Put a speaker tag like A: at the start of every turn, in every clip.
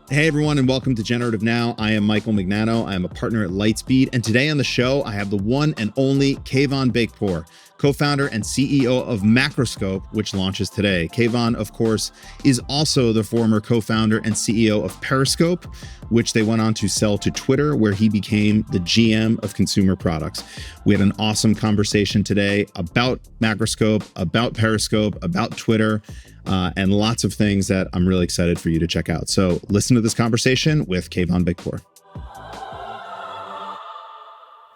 A: Hey everyone, and welcome to Generative Now. I am Michael Mignano. I am a partner at Lightspeed, and today on the show, I have the one and only Kayvon Beykpour, co-founder and CEO of Macroscope, which launches today. Kayvon, of course, is also the former co-founder and CEO of Periscope, which they went on to sell to Twitter, where he became the GM of consumer products. We had an awesome conversation today about Macroscope, about Periscope, about Twitter, and lots of things that I'm really excited for you to check out. So listen to this conversation with Kayvon Beykpour.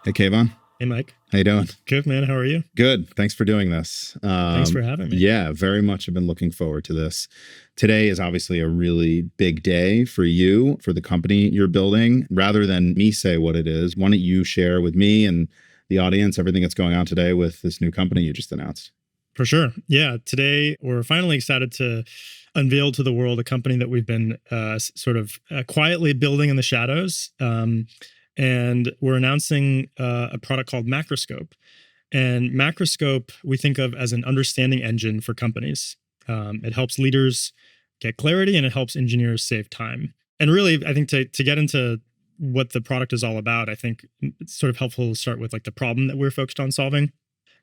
A: Hey, Kayvon.
B: Hey, Mike.
A: How you doing?
B: Good, man. How are you?
A: Good. Thanks for doing this.
B: Thanks for having me.
A: Yeah, very much. I've been looking forward to this. Today is obviously a really big day for you, for the company you're building. Rather than me say what it is, why don't you share with me and the audience everything that's going on today with this new company you just announced?
B: For sure. Yeah. Today, we're finally excited to unveil to the world a company that we've been quietly building in the shadows. And we're announcing a product called Macroscope. And Macroscope, we think of as an understanding engine for companies. It helps leaders get clarity and it helps engineers save time. And really, I think to get into what the product is all about, I think it's sort of helpful to start with like the problem that we're focused on solving.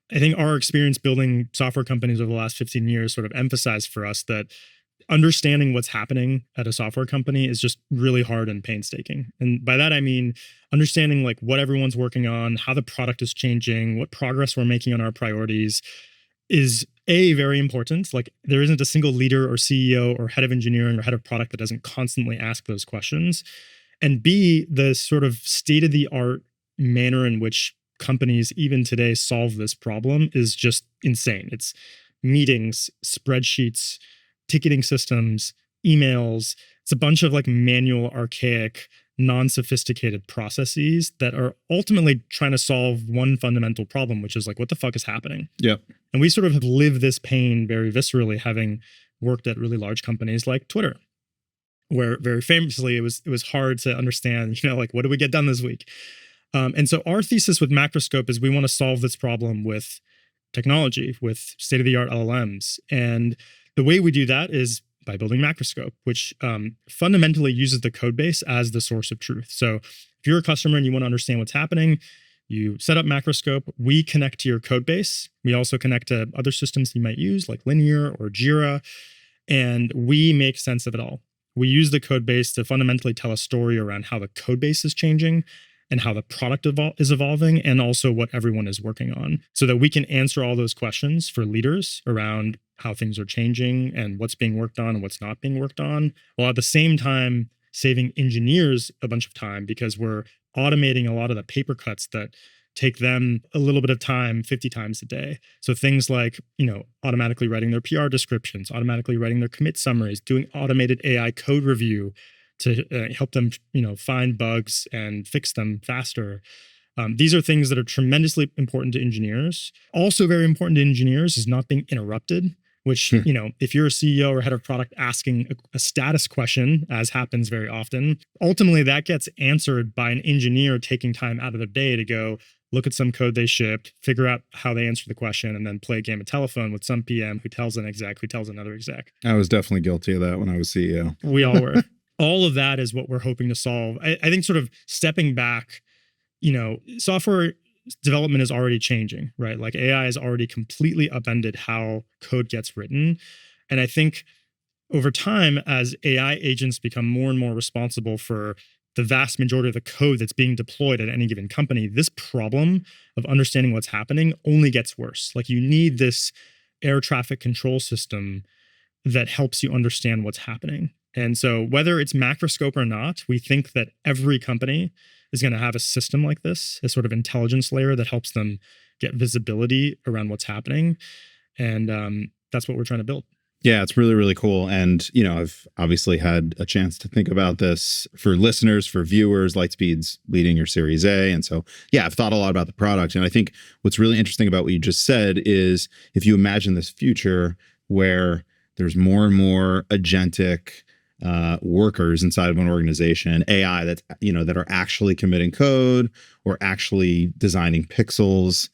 B: I think our experience building software companies over the last 15 years sort of emphasized for us that understanding what's happening at a software company is just really hard and painstaking. And by that, I mean understanding like what everyone's working on, how the product is changing, what progress we're making on our priorities is very important. Like there isn't a single leader or CEO or head of engineering or head of product that doesn't constantly ask those questions. And B, the sort of state-of-the-art manner in which companies even today solve this problem is just insane. It's meetings, spreadsheets, ticketing systems, emails. It's a bunch of like manual, archaic, non-sophisticated processes that are ultimately trying to solve one fundamental problem, which is like, what the fuck is happening?
A: Yep.
B: And we sort of have lived this pain very viscerally, having worked at really large companies like Twitter, where very famously it was hard to understand, like what did we get done this week? And so our thesis with Macroscope is we want to solve this problem with technology, with state-of-the-art LLMs. And the way we do that is by building Macroscope, which fundamentally uses the code base as the source of truth. So if you're a customer and you want to understand what's happening, you set up Macroscope, we connect to your code base. We also connect to other systems you might use like Linear or Jira, and we make sense of it all. We use the code base to fundamentally tell a story around how the code base is changing and how the product is evolving, and also what everyone is working on, so that we can answer all those questions for leaders around how things are changing and what's being worked on and what's not being worked on, while at the same time saving engineers a bunch of time because we're automating a lot of the paper cuts that take them a little bit of time 50 times a day. So things like, automatically writing their PR descriptions, automatically writing their commit summaries, doing automated AI code review to help them, find bugs and fix them faster. These are things that are tremendously important to engineers. Also very important to engineers is not being interrupted, which, if you're a CEO or head of product asking a status question, as happens very often, ultimately that gets answered by an engineer taking time out of their day to go look at some code they shipped, figure out how they answer the question, and then play a game of telephone with some PM who tells an exec, who tells another exec.
A: I was definitely guilty of that when I was CEO.
B: We all were. All of that is what we're hoping to solve. I think sort of stepping back, software development is already changing, right? Like AI has already completely upended how code gets written. And I think over time, as AI agents become more and more responsible for the vast majority of the code that's being deployed at any given company, this problem of understanding what's happening only gets worse. Like you need this air traffic control system that helps you understand what's happening. And so whether it's Macroscope or not, we think that every company is going to have a system like this, a sort of intelligence layer that helps them get visibility around what's happening. And that's what we're trying to build.
A: Yeah, it's really, really cool. And, I've obviously had a chance to think about this for listeners, for viewers. Lightspeed's leading your Series A. And so, yeah, I've thought a lot about the product. And I think what's really interesting about what you just said is if you imagine this future where there's more and more agentic workers inside of an organization, AI that are actually committing code or actually designing pixels.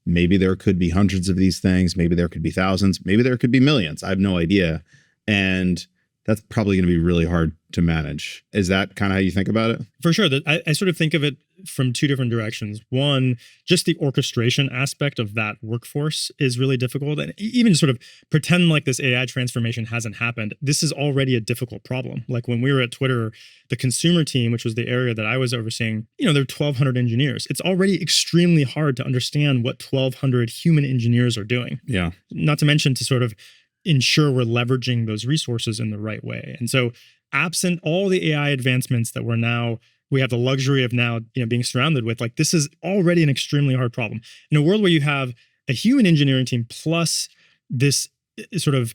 A: Maybe there could be hundreds of these things. Maybe there could be thousands. Maybe there could be millions. I have no idea. And that's probably going to be really hard to manage. Is that kind of how you think about it?
B: For sure. I sort of think of it from two different directions. One, just the orchestration aspect of that workforce is really difficult. And even sort of pretend like this AI transformation hasn't happened. This is already a difficult problem. Like when we were at Twitter, the consumer team, which was the area that I was overseeing, there are 1,200 engineers. It's already extremely hard to understand what 1,200 human engineers are doing.
A: Yeah.
B: Not to mention to sort of ensure we're leveraging those resources in the right way. And so absent all the AI advancements that we have the luxury of now, being surrounded with, like, this is already an extremely hard problem. In a world where you have a human engineering team plus this sort of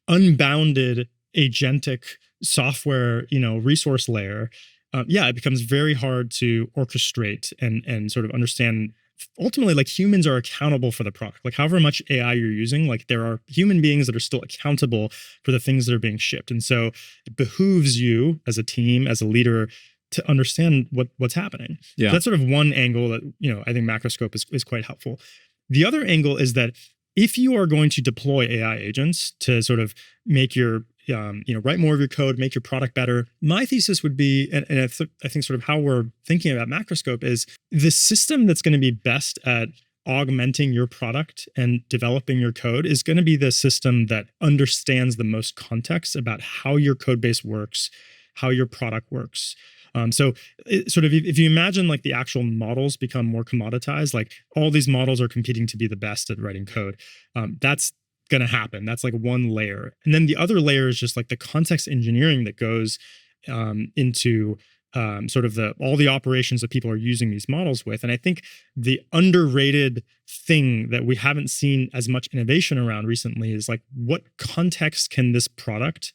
B: unbounded agentic software, resource layer, it becomes very hard to orchestrate and sort of understand. Ultimately, like, humans are accountable for the product. Like, however much AI you're using, like, there are human beings that are still accountable for the things that are being shipped. And so it behooves you as a team, as a leader, to understand what's happening.
A: Yeah.
B: So that's sort of one angle that, I think Macroscope is quite helpful. The other angle is that if you are going to deploy AI agents to sort of make your write more of your code, make your product better. My thesis would be, and I think sort of how we're thinking about Macroscope is the system that's going to be best at augmenting your product and developing your code is going to be the system that understands the most context about how your code base works, how your product works. So sort of if you imagine like the actual models become more commoditized, like all these models are competing to be the best at writing code. That's going to happen. That's like one layer. And then the other layer is just like the context engineering that goes into sort of all the operations that people are using these models with. And I think the underrated thing that we haven't seen as much innovation around recently is like, what context can this product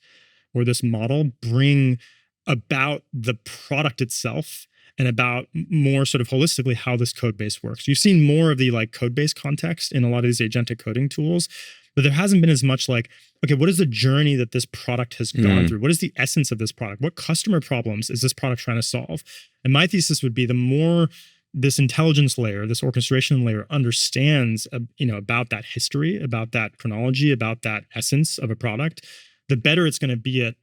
B: or this model bring about the product itself and about more sort of holistically how this code base works. You've seen more of the like code base context in a lot of these agentic coding tools, but there hasn't been as much like, okay, what is the journey that this product has gone through? What is the essence of this product? What customer problems is this product trying to solve? And my thesis would be the more this intelligence layer, this orchestration layer understands, about that history, about that chronology, about that essence of a product, the better it's going to be at,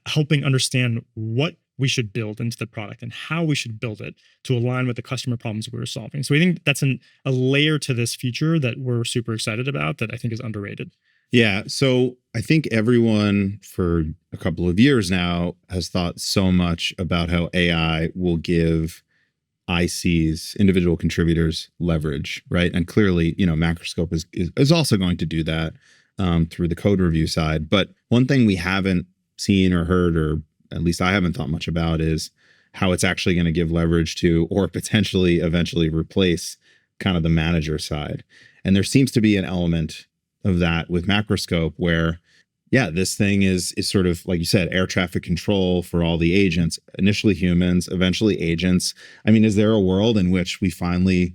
B: helping understand what we should build into the product and how we should build it to align with the customer problems we're solving. So I think that's a layer to this feature that we're super excited about that I think is underrated.
A: Yeah. So I think everyone for a couple of years now has thought so much about how AI will give ICs, individual contributors, leverage, right? And clearly, Macroscope is also going to do that through the code review side. But one thing we haven't seen or heard, or at least I haven't thought much about, is how it's actually going to give leverage to, or potentially eventually replace, kind of the manager side. And there seems to be an element of that with Macroscope where, this thing is sort of, like you said, air traffic control for all the agents, initially humans, eventually agents. I mean, is there a world in which we finally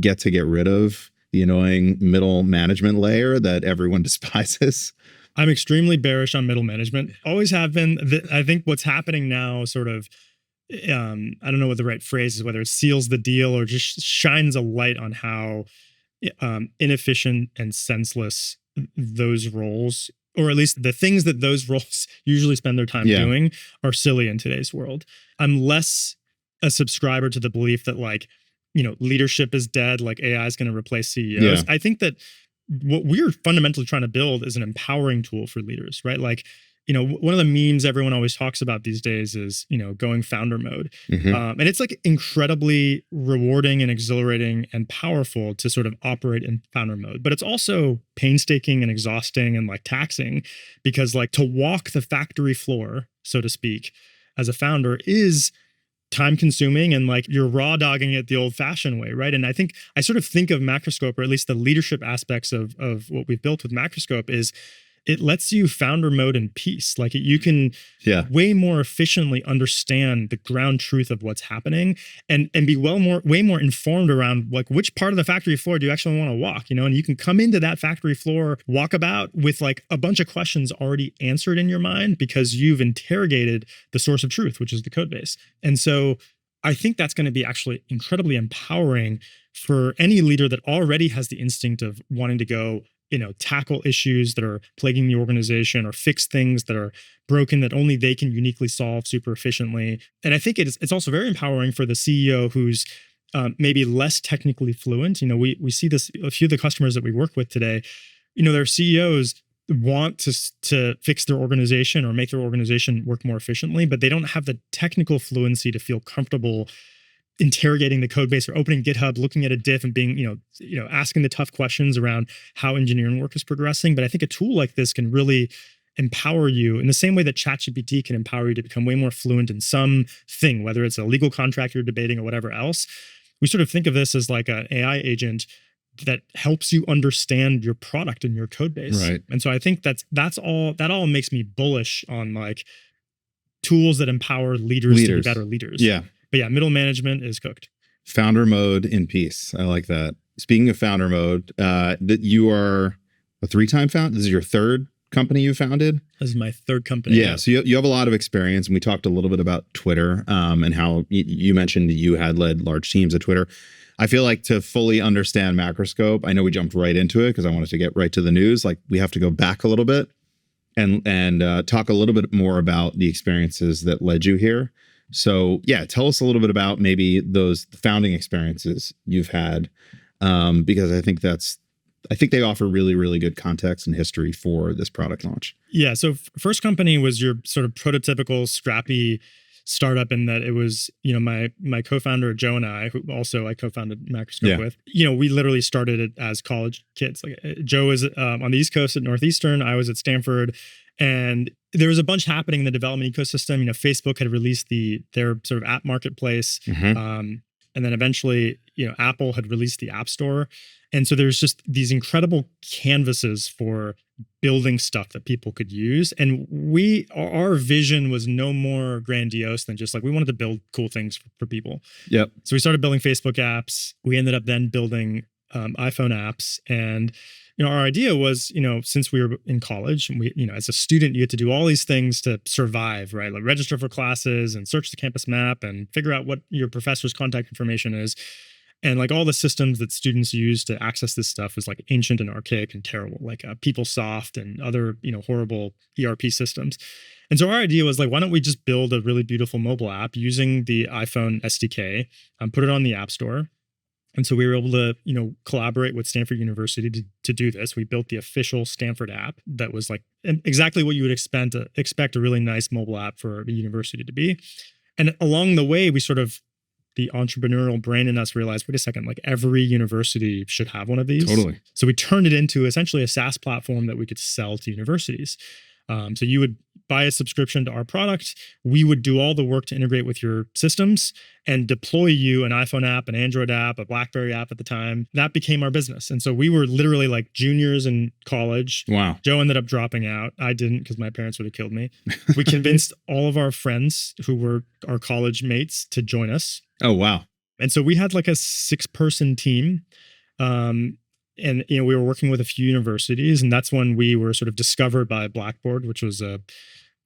A: get rid of the annoying middle management layer that everyone despises?
B: I'm extremely bearish on middle management. Always have been. I think what's happening now sort of, I don't know what the right phrase is, whether it seals the deal or just shines a light on how inefficient and senseless those roles, or at least the things that those roles usually spend their time doing, are silly in today's world. I'm less a subscriber to the belief that like, leadership is dead, like AI is going to replace CEOs. I think that what we're fundamentally trying to build is an empowering tool for leaders, right? Like, one of the memes everyone always talks about these days is, going founder mode. And it's like incredibly rewarding and exhilarating and powerful to sort of operate in founder mode. But it's also painstaking and exhausting and like taxing, because like to walk the factory floor, so to speak, as a founder is time consuming, and like you're raw dogging it the old fashioned way, right? And I think I sort of think of Macroscope, or at least the leadership aspects of what we've built with Macroscope, is it lets you founder mode in peace. Like you can way more efficiently understand the ground truth of what's happening and be way more informed around like which part of the factory floor do you actually want to walk, and you can come into that factory floor walkabout with like a bunch of questions already answered in your mind because you've interrogated the source of truth, which is the code base. And so I think that's going to be actually incredibly empowering for any leader that already has the instinct of wanting to go tackle issues that are plaguing the organization or fix things that are broken that only they can uniquely solve super efficiently. And I think it's also very empowering for the CEO who's maybe less technically fluent. We see this, a few of the customers that we work with today, their CEOs want to fix their organization or make their organization work more efficiently, but they don't have the technical fluency to feel comfortable interrogating the code base or opening GitHub, looking at a diff and being, asking the tough questions around how engineering work is progressing. But I think a tool like this can really empower you in the same way that ChatGPT can empower you to become way more fluent in something, whether it's a legal contract you're debating or whatever else. We sort of think of this as like an AI agent that helps you understand your product and your code base.
A: Right.
B: And so I think that all makes me bullish on like tools that empower leaders to be better leaders.
A: Yeah.
B: But yeah, middle management is cooked.
A: Founder mode in peace. I like that. Speaking of founder mode, that you are a 3-time founder. This is your 3rd company you founded?
B: This is my 3rd company.
A: Yeah. So you have a lot of experience, and we talked a little bit about Twitter and how you mentioned that you had led large teams at Twitter. I feel like to fully understand Macroscope, I know we jumped right into it because I wanted to get right to the news. Like we have to go back a little bit and talk a little bit more about the experiences that led you here. So yeah, tell us a little bit about maybe those founding experiences you've had, because I think they offer really, really good context and history for this product launch.
B: Yeah. So first company was your sort of prototypical scrappy startup in that it was, my co-founder Joe and I, who also I co-founded Macroscope with, we literally started it as college kids. Like Joe was on the East Coast at Northeastern, I was at Stanford. And there was a bunch happening in the development ecosystem. Facebook had released their sort of app marketplace. And then eventually, Apple had released the App Store. And so there's just these incredible canvases for building stuff that people could use. And our vision was no more grandiose than just like, we wanted to build cool things for people.
A: Yep.
B: So we started building Facebook apps. We ended up then building iPhone apps. And our idea was, since we were in college, and we, as a student, you had to do all these things to survive, right? Like register for classes and search the campus map and figure out what your professor's contact information is. And like all the systems that students use to access this stuff was like ancient and archaic and terrible, like PeopleSoft and other, horrible ERP systems. And so our idea was like, why don't we just build a really beautiful mobile app using the iPhone SDK, put it on the App Store. And so we were able to, collaborate with Stanford University to do this. We built the official Stanford app that was like exactly what you would expect a really nice mobile app for a university to be. And along the way, we sort of, the entrepreneurial brain in us realized, wait a second, like every university should have one of these.
A: Totally.
B: So we turned it into essentially a SaaS platform that we could sell to universities. So you would buy a subscription to our product. We would do all the work to integrate with your systems and deploy you an iPhone app, an Android app, a BlackBerry app at the time. That became our business. And so we were literally like juniors in college.
A: Wow.
B: Joe ended up dropping out. I didn't because my parents would have killed me. We convinced all of our friends who were our college mates to join us.
A: Oh, wow.
B: And so we had like a 6-person team. And, we were working with a few universities, and that's when we were sort of discovered by Blackboard, which was the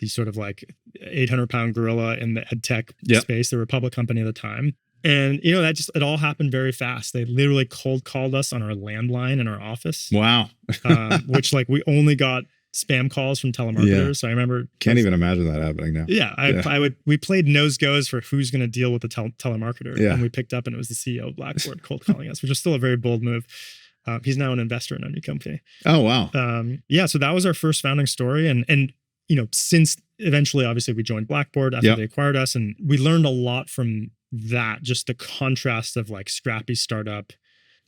B: sort of like 800-pound gorilla in the ed tech space. They were a public company at the time. And, it all happened very fast. They literally cold called us on our landline in our office.
A: Wow.
B: Which like we only got spam calls from telemarketers. Yeah. So I remember.
A: Can't even imagine that happening now.
B: Yeah. We played nose goes for who's going to deal with the telemarketer. Yeah. And we picked up and it was the CEO of Blackboard cold calling us, which is still a very bold move. He's now an investor in a new company.
A: Oh, wow.
B: So that was our first founding story. And since eventually, obviously, we joined Blackboard after they acquired us. And we learned a lot from that, just the contrast of like scrappy startup.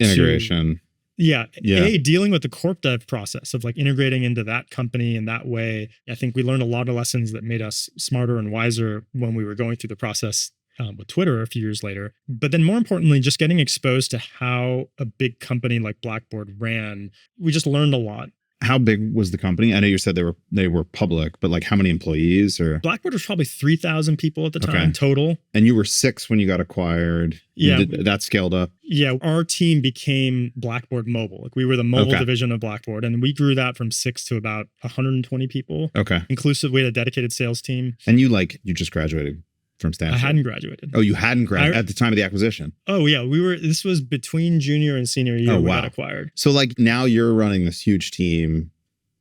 A: Integration.
B: Dealing with the corp dev process of like integrating into that company in that way. I think we learned a lot of lessons that made us smarter and wiser when we were going through the process with Twitter a few years later. But then more importantly, just getting exposed to how a big company like Blackboard ran, we just learned a lot.
A: How big was the company? I know you said they were public, but like how many employees? Or
B: Blackboard was probably 3,000 people at the time total.
A: And you were 6 when you got acquired.
B: Yeah.
A: That scaled up.
B: Yeah. Our team became Blackboard Mobile. Like we were the mobile division of Blackboard, and we grew that from 6 to about 120 people.
A: Okay.
B: Inclusive, we had a dedicated sales team.
A: And you just graduated from Stanford?
B: I hadn't graduated.
A: Oh, you hadn't graduated at the time of the acquisition?
B: Oh yeah, this was between junior and senior year we got acquired.
A: So like now you're running this huge team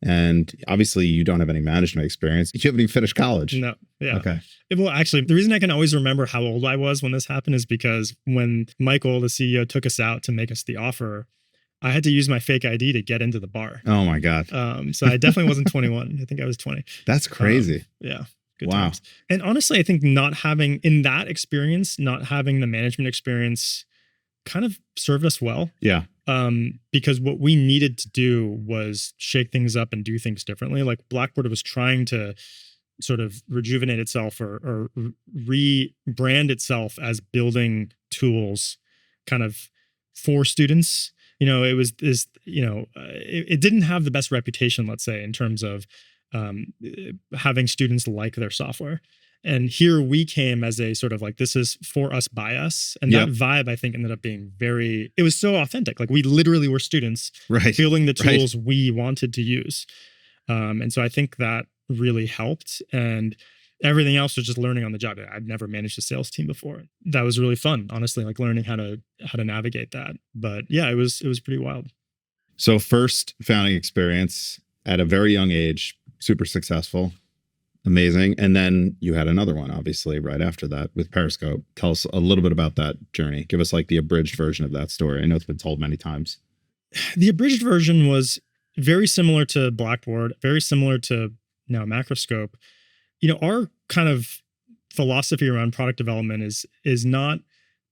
A: and obviously you don't have any management experience. You haven't even finished college.
B: No. Yeah.
A: Okay.
B: Well, actually, the reason I can always remember how old I was when this happened is because when Michael, the CEO, took us out to make us the offer, I had to use my fake ID to get into the bar.
A: Oh my God.
B: So I definitely wasn't 21. I think I was 20.
A: That's crazy.
B: Yeah. Good times. And honestly, I think not having the management experience kind of served us well.
A: Yeah.
B: Because what we needed to do was shake things up and do things differently. Like Blackboard was trying to sort of rejuvenate itself or rebrand itself as building tools kind of for students. It was this, it didn't have the best reputation, let's say, in terms of having students like their software. And here we came as a sort of like, this is for us, by us. And that vibe, I think, ended up being it was so authentic. Like we literally were students building the tools we wanted to use. And so I think that really helped. And everything else was just learning on the job. I'd never managed a sales team before. That was really fun, honestly, like learning how to navigate that. But yeah, it was pretty wild.
A: So first founding experience at a very young age, super successful. Amazing. And then you had another one, obviously, right after that with Periscope. Tell us a little bit about that journey. Give us like the abridged version of that story. I know it's been told many times.
B: The abridged version was very similar to Blackboard, very similar to now Macroscope. Our kind of philosophy around product development is not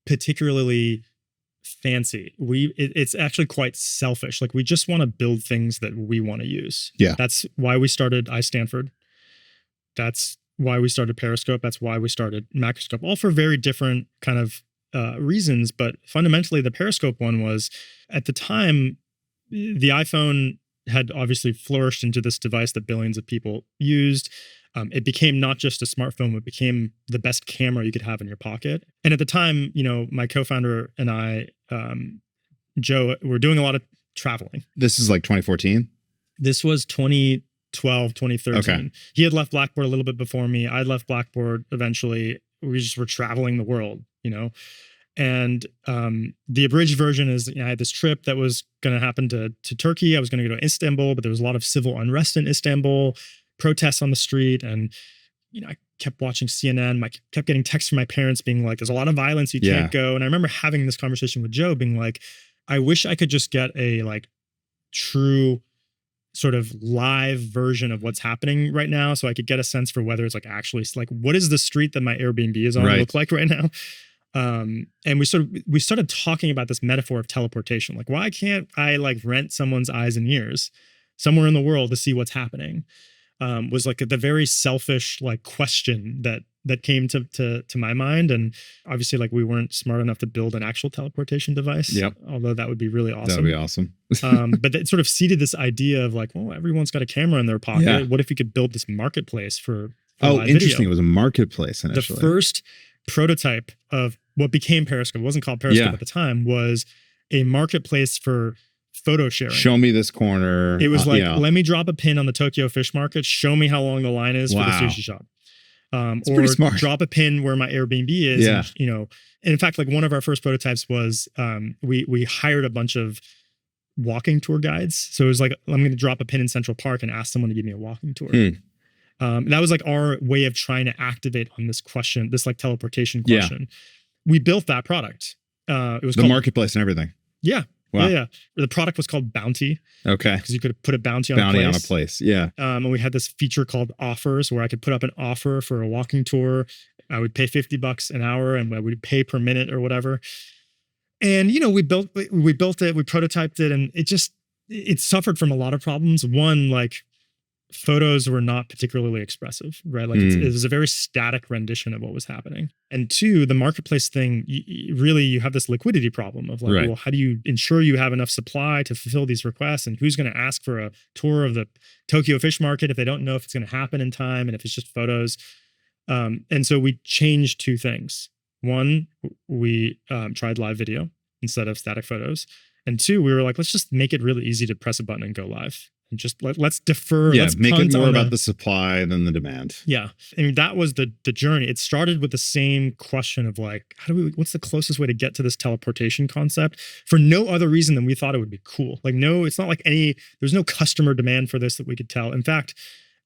B: particularly fancy. It's actually quite selfish. Like we just want to build things that we want to use.
A: Yeah.
B: That's why we started Stanford. That's why we started Periscope. That's why we started Macroscope, all for very different kind of reasons. But fundamentally, the Periscope one was, at the time, the iPhone had obviously flourished into this device that billions of people used. It became not just a smartphone, it became the best camera you could have in your pocket. And at the time, my co-founder and I, Joe, were doing a lot of traveling.
A: This is like 2014?
B: This was 2012, 2013. Okay. He had left Blackboard a little bit before me. I'd left Blackboard eventually. We just were traveling the world, And the abridged version is, I had this trip that was going to happen to Turkey. I was going to go to Istanbul, but there was a lot of civil unrest in Istanbul, protests on the street. And, I kept watching CNN. I kept getting texts from my parents being like, there's a lot of violence. You can't go. And I remember having this conversation with Joe being like, I wish I could just get a like true sort of live version of what's happening right now. So I could get a sense for whether it's like actually like, what is the street that my Airbnb is on look like right now? And we started talking about this metaphor of teleportation. Like, why can't I like rent someone's eyes and ears somewhere in the world to see what's happening? Was like the very selfish like question that came to my mind. And obviously like we weren't smart enough to build an actual teleportation device.
A: Yep.
B: Although that would be really awesome.
A: That would be awesome.
B: But it sort of seeded this idea of like, well, everyone's got a camera in their pocket. Yeah. What if you could build this marketplace for live
A: interesting.
B: video?
A: It was a marketplace initially.
B: The first prototype of what became Periscope, it wasn't called Periscope at the time, was a marketplace for photo sharing.
A: Show me this corner.
B: It was like, let me drop a pin on the Tokyo fish market. Show me how long the line is for the sushi shop.
A: It's
B: or
A: pretty smart.
B: Drop a pin where my Airbnb is.
A: Yeah.
B: And, in fact, like one of our first prototypes was we hired a bunch of walking tour guides. So it was like, I'm going to drop a pin in Central Park and ask someone to give me a walking tour. That was like our way of trying to activate on this question, this like teleportation question. Yeah. We built that product. It was
A: the
B: called
A: marketplace and everything.
B: Yeah.
A: Wow.
B: Yeah. The product was called Bounty.
A: Okay.
B: Because you could put a bounty on
A: a place. Yeah.
B: And we had this feature called offers where I could put up an offer for a walking tour. I would pay $50 an hour and I would pay per minute or whatever. And, we built it, we prototyped it, and it suffered from a lot of problems. One, like photos were not particularly expressive, right? Like it was a very static rendition of what was happening. And two, the marketplace thing, you have this liquidity problem of like, well, how do you ensure you have enough supply to fulfill these requests? And who's going to ask for a tour of the Tokyo fish market if they don't know if it's going to happen in time and if it's just photos? And so we changed two things. One, we tried live video instead of static photos. And two, we were like, let's just make it really easy to press a button and go live. and just let's defer.
A: Yeah,
B: let's
A: make it
B: punt
A: more
B: on
A: about the supply than the demand.
B: Yeah. I mean, that was the journey. It started with the same question of like, what's the closest way to get to this teleportation concept for no other reason than we thought it would be cool. Like, no, it's not like there's no customer demand for this that we could tell. In fact,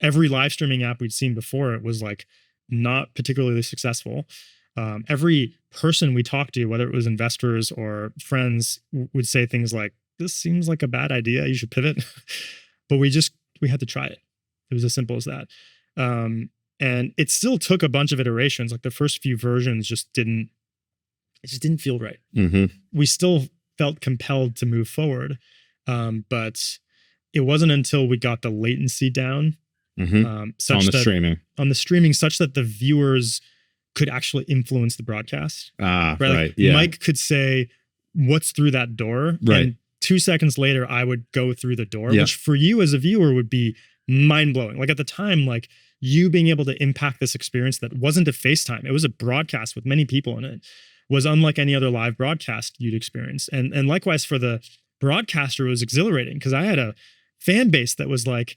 B: every live streaming app we'd seen before it was like not particularly successful. Every person we talked to, whether it was investors or friends, would say things like, this seems like a bad idea. You should pivot. But we had to try it. It was as simple as that. And it still took a bunch of iterations. Like the first few versions just didn't feel right.
A: Mm-hmm.
B: We still felt compelled to move forward. But it wasn't until we got the latency down,
A: on the streaming,
B: such that the viewers could actually influence the broadcast.
A: Right.
B: Like Mike could say, what's through that door?
A: Right.
B: And 2 seconds later, I would go through the door, which for you as a viewer would be mind blowing. Like at the time, like you being able to impact this experience that wasn't a FaceTime, it was a broadcast with many people in it, was unlike any other live broadcast you'd experience. And likewise for the broadcaster, it was exhilarating because I had a fan base that was like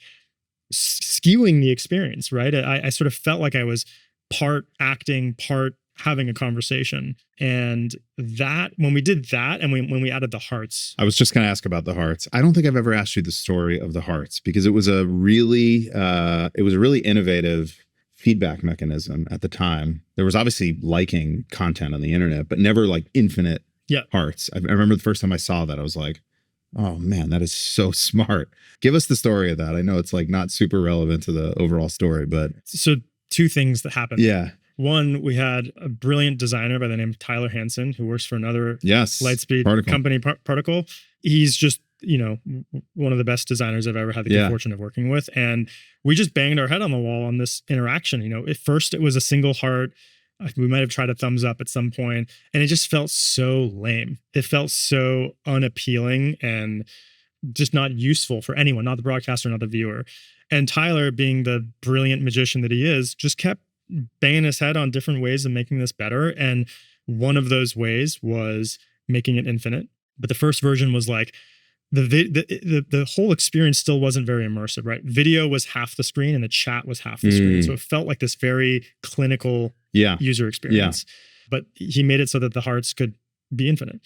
B: skewing the experience, right? I sort of felt like I was part acting, part having a conversation. And that, when we did that, and when we added the hearts.
A: I was just going to ask about the hearts. I don't think I've ever asked you the story of the hearts because it was a really innovative feedback mechanism at the time. There was obviously liking content on the internet, but never like infinite hearts. I remember the first time I saw that, I was like, oh man, that is so smart. Give us the story of that. I know it's like not super relevant to the overall story, but.
B: So 2 things that happened.
A: Yeah.
B: One, we had a brilliant designer by the name of Tyler Hansen, who works for another Lightspeed company, Particle. He's just, one of the best designers I've ever had the good fortune of working with. And we just banged our head on the wall on this interaction. At first it was a single heart. We might have tried a thumbs up at some point, and it just felt so lame. It felt so unappealing and just not useful for anyone, not the broadcaster, not the viewer. And Tyler, being the brilliant magician that he is, just kept banging his head on different ways of making this better. And one of those ways was making it infinite. But the first version was like the whole experience still wasn't very immersive, right? Video was half the screen and the chat was half the screen. So it felt like this very clinical user experience. But he made it so that the hearts could be infinite.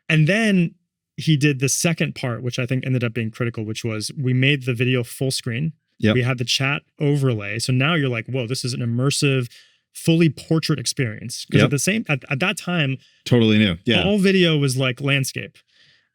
B: And then he did the second part, which I think ended up being critical, which was we made the video full screen. We had the chat overlay. So now you're like, whoa, this is an immersive, fully portrait experience. Because at that time,
A: totally new. Yeah.
B: All video was like landscape.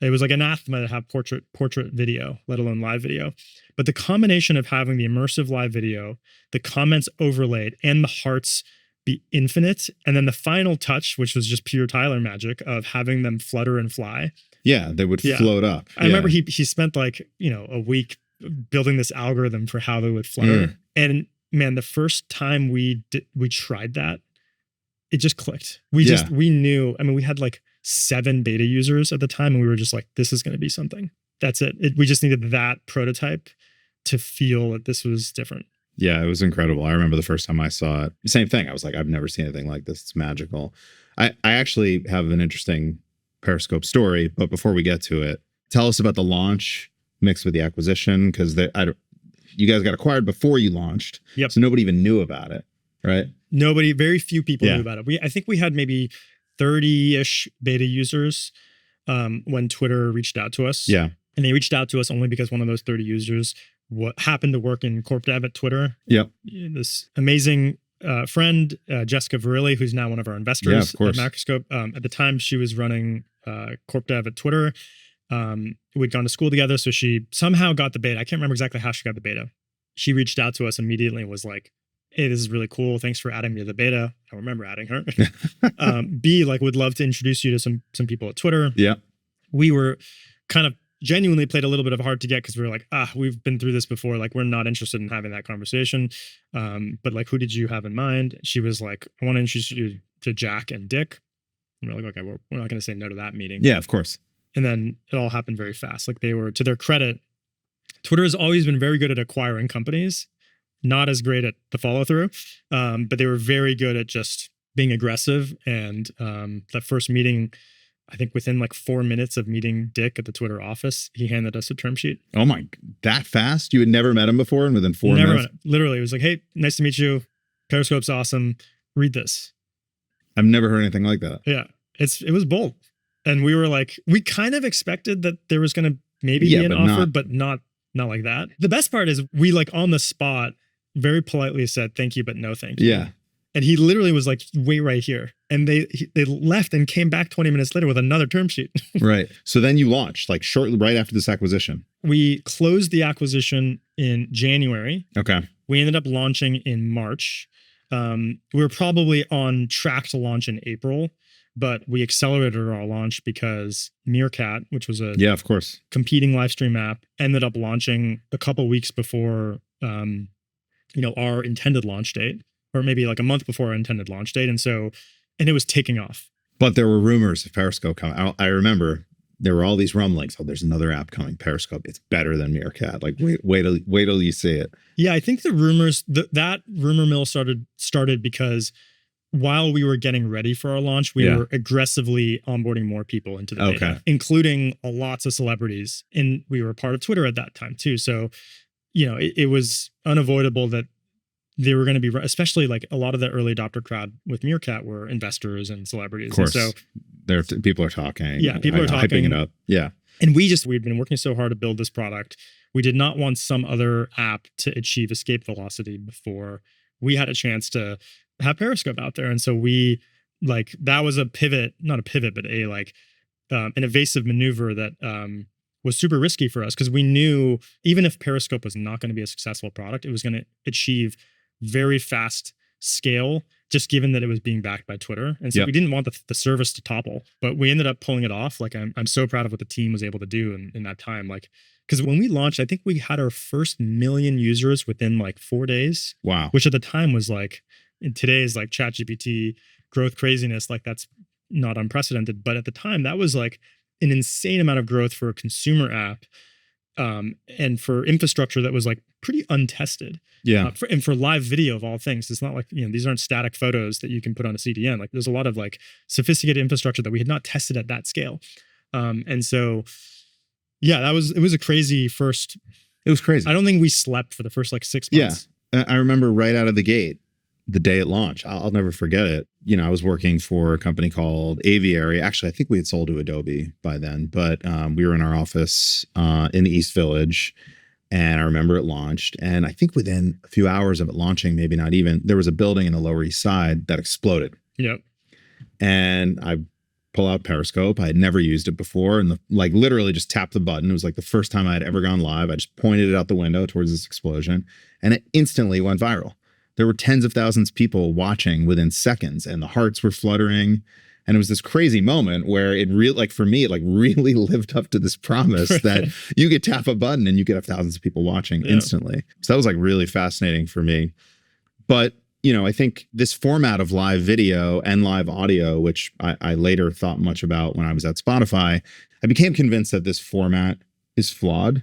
B: It was like anathema to have portrait video, let alone live video. But the combination of having the immersive live video, the comments overlaid, and the hearts be infinite, and then the final touch, which was just pure Tyler magic of having them flutter and fly.
A: Yeah, they would float up.
B: I remember he spent like, a week building this algorithm for how they would flutter. And man, the first time we tried that, it just clicked. We knew, we had like 7 beta users at the time, and we were just like, this is going to be something. That's it. We just needed that prototype to feel that this was different.
A: Yeah, it was incredible. I remember the first time I saw it. Same thing. I was like, I've never seen anything like this. It's magical. I actually have an interesting Periscope story, but before we get to it, tell us about the launch mixed with the acquisition, because you guys got acquired before you launched.
B: Yep.
A: So nobody even knew about it, right?
B: Very few people knew about it. I think we had maybe 30-ish beta users when Twitter reached out to us.
A: Yeah.
B: And they reached out to us only because one of those 30 users happened to work in corp dev at Twitter.
A: Yep.
B: This amazing friend, Jessica Verrilli, who's now one of our investors at Macroscope. At the time, she was running corp dev at Twitter. We'd gone to school together, so she somehow got the beta. I can't remember exactly how she got the beta. She reached out to us immediately and was like, hey, this is really cool. Thanks for adding me to the beta. I remember adding her. B, would love to introduce you to some people at Twitter.
A: Yeah.
B: We were kind of genuinely played a little bit of hard to get because we were like, we've been through this before. Like, we're not interested in having that conversation. But who did you have in mind? She was like, I want to introduce you to Jack and Dick. And we're like, okay, we're not going to say no to that meeting.
A: Yeah, of course.
B: And then it all happened very fast. They were, to their credit, Twitter has always been very good at acquiring companies, not as great at the follow through. But they were very good at just being aggressive. And that first meeting I think within like 4 minutes of meeting Dick at the Twitter office, he handed us a term sheet.
A: Oh my, that fast? You had never met him before, and within 4
B: Never
A: minutes?
B: Literally, it was like, hey, nice to meet you. Periscope's awesome. Read this.
A: I've never heard anything like that.
B: Yeah, it was bold. And we were like, we kind of expected that there was going to maybe be an offer, but not like that. The best part is we like on the spot very politely said, thank you, but no thank you.
A: Yeah.
B: And he literally was like, wait right here. And they left and came back 20 minutes later with another term sheet.
A: Right. So then you launched like shortly right after this acquisition.
B: We closed the acquisition in January.
A: Okay.
B: We ended up launching in March. We were probably on track to launch in April, but we accelerated our launch because Meerkat, which was a
A: of course
B: competing live stream app, ended up launching a couple weeks before our intended launch date, or maybe like a month before our intended launch date. And it was taking off.
A: But there were rumors of Periscope coming. I remember there were all these rumblings. Oh, there's another app coming, Periscope. It's better than Meerkat. Like, wait till you see it.
B: Yeah, I think the rumors, that rumor mill started because while we were getting ready for our launch, we were aggressively onboarding more people into the beta, including lots of celebrities. And we were part of Twitter at that time too. So, it was unavoidable that they were going to be, especially like a lot of the early adopter crowd with Meerkat were investors and celebrities.
A: Of course.
B: And so
A: people are talking.
B: Yeah, people are talking.
A: Hyping it up. Yeah.
B: And we'd been working so hard to build this product. We did not want some other app to achieve escape velocity before we had a chance to have Periscope out there. And so that was not a pivot, but an evasive maneuver that was super risky for us because we knew even if Periscope was not going to be a successful product, it was going to achieve very fast scale, just given that it was being backed by Twitter. And so we didn't want the service to topple, but we ended up pulling it off. Like I'm so proud of what the team was able to do in that time. Like, because when we launched, I think we had our first 1 million users within like 4 days.
A: Wow.
B: Which at the time was like, in today's like ChatGPT growth craziness, like that's not unprecedented. But at the time, that was like an insane amount of growth for a consumer app. And for infrastructure that was like pretty untested.
A: Yeah.
B: And for live video of all things, it's not like, these aren't static photos that you can put on a CDN. Like there's a lot of like sophisticated infrastructure that we had not tested at that scale. And so, yeah, it was a crazy first.
A: It was crazy.
B: I don't think we slept for the first like 6 months.
A: Yeah. I remember right out of the gate, the day it launched, I'll never forget it. I was working for a company called Aviary. Actually, I think we had sold to Adobe by then, but we were in our office in the East Village, and I remember it launched. And I think within a few hours of it launching, maybe not even, there was a building in the Lower East Side that exploded.
B: Yep.
A: And I pull out Periscope. I had never used it before, and literally just tapped the button. It was like the first time I had ever gone live. I just pointed it out the window towards this explosion, and it instantly went viral. There were tens of thousands of people watching within seconds, and the hearts were fluttering. And it was this crazy moment where it really, for me, it really lived up to this promise that you could tap a button and you could have thousands of people watching instantly. So that was really fascinating for me. But, I think this format of live video and live audio, which I later thought much about when I was at Spotify, I became convinced that this format is flawed.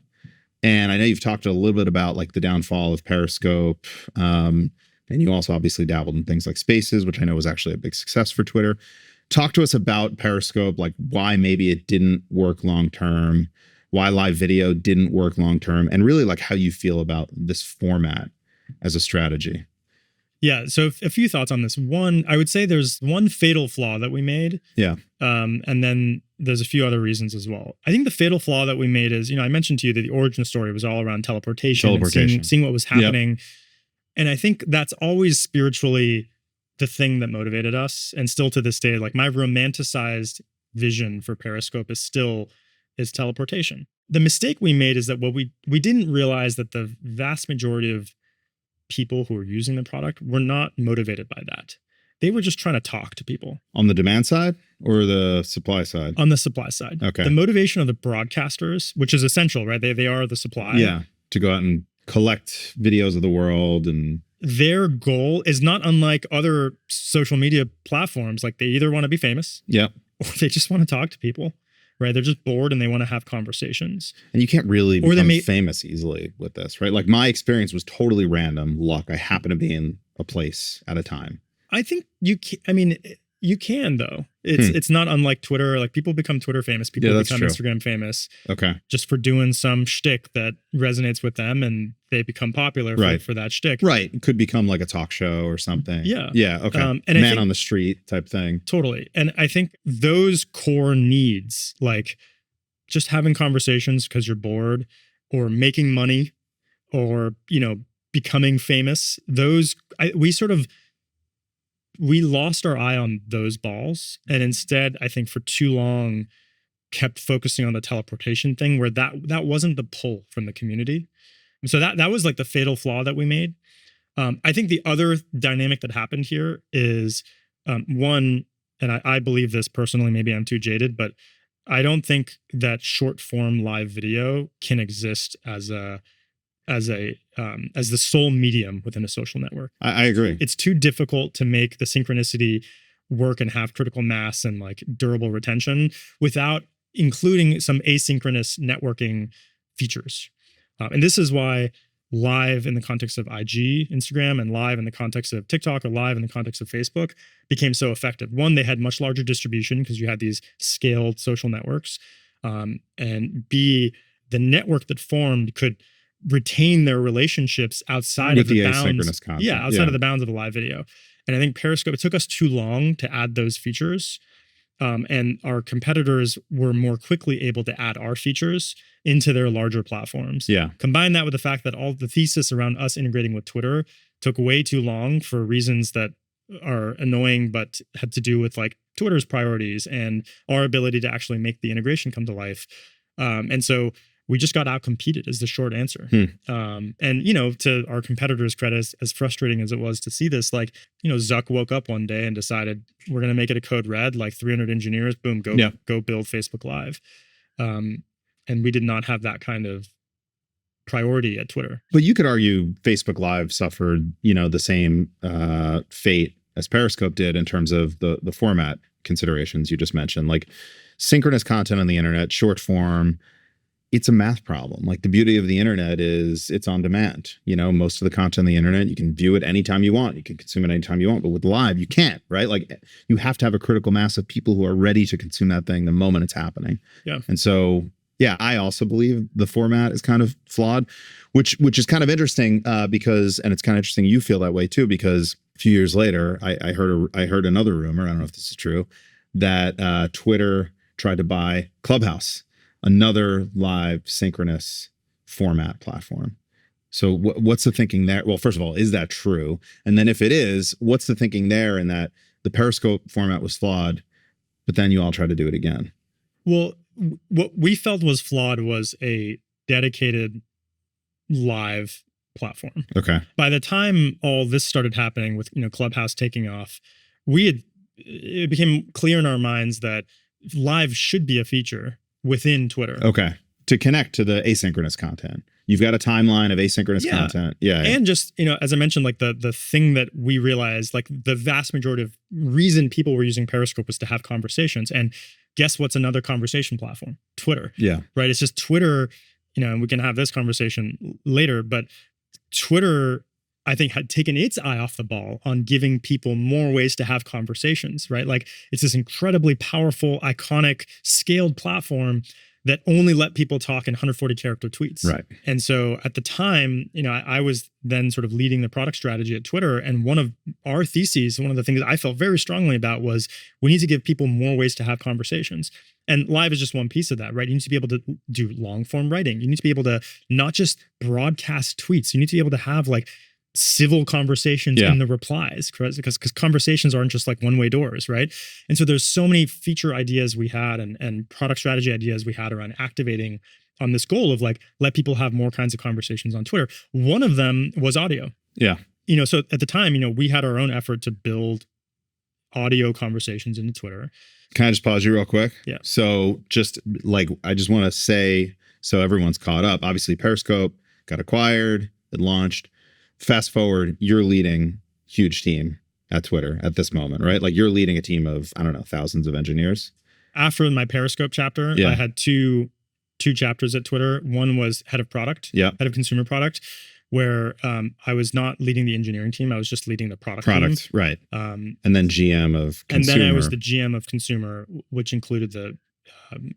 A: And I know you've talked a little bit about the downfall of Periscope. And you also obviously dabbled in things like Spaces, which I know was actually a big success for Twitter. Talk to us about Periscope, why maybe it didn't work long term, why live video didn't work long term, and really how you feel about this format as a strategy.
B: Yeah, so a few thoughts on this. One, I would say there's one fatal flaw that we made.
A: Yeah.
B: And then there's a few other reasons as well. I think the fatal flaw that we made is, I mentioned to you that the origin story was all around teleportation. And seeing what was happening. Yep. And I think that's always spiritually the thing that motivated us. And still to this day, my romanticized vision for Periscope is teleportation. The mistake we made is that we didn't realize that the vast majority of people who were using the product were not motivated by that. They were just trying to talk to people.
A: On the demand side or the supply side?
B: On the supply side.
A: Okay.
B: The motivation of the broadcasters, which is essential, right? They are the supply.
A: Yeah. To go out and collect videos of the world, and
B: their goal is not unlike other social media platforms. They either want to be famous, or they just want to talk to people, right? They're just bored and they want to have conversations.
A: And you can't really become famous easily with this, right? My experience was totally random luck. I happened to be in a place at a time.
B: I think You can though. It's not unlike Twitter. Like people become Twitter famous. People become
A: true.
B: Instagram famous.
A: Okay.
B: Just for doing some shtick that resonates with them, and they become popular for that shtick.
A: Right. It could become like a talk show or something.
B: Yeah.
A: Yeah. Okay.
B: And
A: Man on the street type thing.
B: Totally. And I think those core needs, like just having conversations because you're bored, or making money, or becoming famous, we lost our eye on those balls, and instead I think for too long kept focusing on the teleportation thing, where that wasn't the pull from the community. And so that was like the fatal flaw that we made. I think the other dynamic that happened here is one, and I believe this personally, maybe I'm too jaded, but I don't think that short form live video can exist as the sole medium within a social network.
A: I agree.
B: It's too difficult to make the synchronicity work and have critical mass and like durable retention without including some asynchronous networking features. And this is why live in the context of IG, Instagram, and live in the context of TikTok, or live in the context of Facebook became so effective. One, they had much larger distribution because you had these scaled social networks. And B, the network that formed could retain their relationships outside of the bounds.
A: Asynchronous content.
B: Yeah, outside of the bounds of a live video. And I think Periscope, it took us too long to add those features. And our competitors were more quickly able to add our features into their larger platforms.
A: Yeah.
B: Combine that with the fact that all the thesis around us integrating with Twitter took way too long for reasons that are annoying, but had to do with like Twitter's priorities and our ability to actually make the integration come to life. And so we just got outcompeted is the short answer. And, to our competitors' credit, as frustrating as it was to see this, like, Zuck woke up one day and decided we're going to make it a code red, like 300 engineers, boom, go build Facebook Live. And we did not have that kind of priority at Twitter.
A: But you could argue Facebook Live suffered, the same fate as Periscope did in terms of the format considerations you just mentioned, like synchronous content on the internet, short form. It's a math problem. Like the beauty of the internet is it's on demand. Most of the content on the internet, you can view it anytime you want. You can consume it anytime you want, but with live, you can't, right? Like you have to have a critical mass of people who are ready to consume that thing the moment it's happening.
B: Yeah.
A: And so, yeah, I also believe the format is kind of flawed, which is kind of interesting because, and it's kind of interesting you feel that way too, because a few years later, I heard another rumor, I don't know if this is true, that Twitter tried to buy Clubhouse, another live synchronous format platform. So what's the thinking there? Well, first of all, is that true? And then if it is, what's the thinking there in that the Periscope format was flawed, but then you all try to do it again?
B: Well, what we felt was flawed was a dedicated live platform.
A: Okay.
B: By the time all this started happening with, Clubhouse taking off, it became clear in our minds that live should be a feature within Twitter.
A: Okay. To connect to the asynchronous content. You've got a timeline of asynchronous content. Yeah.
B: And just, as I mentioned, like the thing that we realized, like the vast majority of reason people were using Periscope was to have conversations. And guess what's another conversation platform? Twitter.
A: Yeah.
B: Right. It's just Twitter, and we can have this conversation later, but Twitter, I think, had taken its eye off the ball on giving people more ways to have conversations, right? Like it's this incredibly powerful, iconic, scaled platform that only let people talk in 140 character tweets.
A: Right.
B: And so at the time, I was then sort of leading the product strategy at Twitter. And one of our theses, one of the things I felt very strongly about was we need to give people more ways to have conversations. And live is just one piece of that, right? You need to be able to do long form writing. You need to be able to not just broadcast tweets. You need to be able to have like civil conversations in the replies, because conversations aren't just like one-way doors, right? And so there's so many feature ideas we had and product strategy ideas we had around activating on this goal of like, let people have more kinds of conversations on Twitter. One of them was audio.
A: Yeah.
B: So at the time, we had our own effort to build audio conversations into Twitter.
A: Can I just pause you real quick?
B: Yeah.
A: So just like, I just want to say, so everyone's caught up, obviously Periscope got acquired, it launched. Fast forward, you're leading huge team at Twitter at this moment, right? Like you're leading a team of, I don't know, thousands of engineers.
B: After my Periscope chapter, I had two chapters at Twitter. One was head of product, head of consumer product, where I was not leading the engineering team. I was just leading the product team.
A: Right. And then GM of consumer.
B: And then I was the GM of consumer, which included the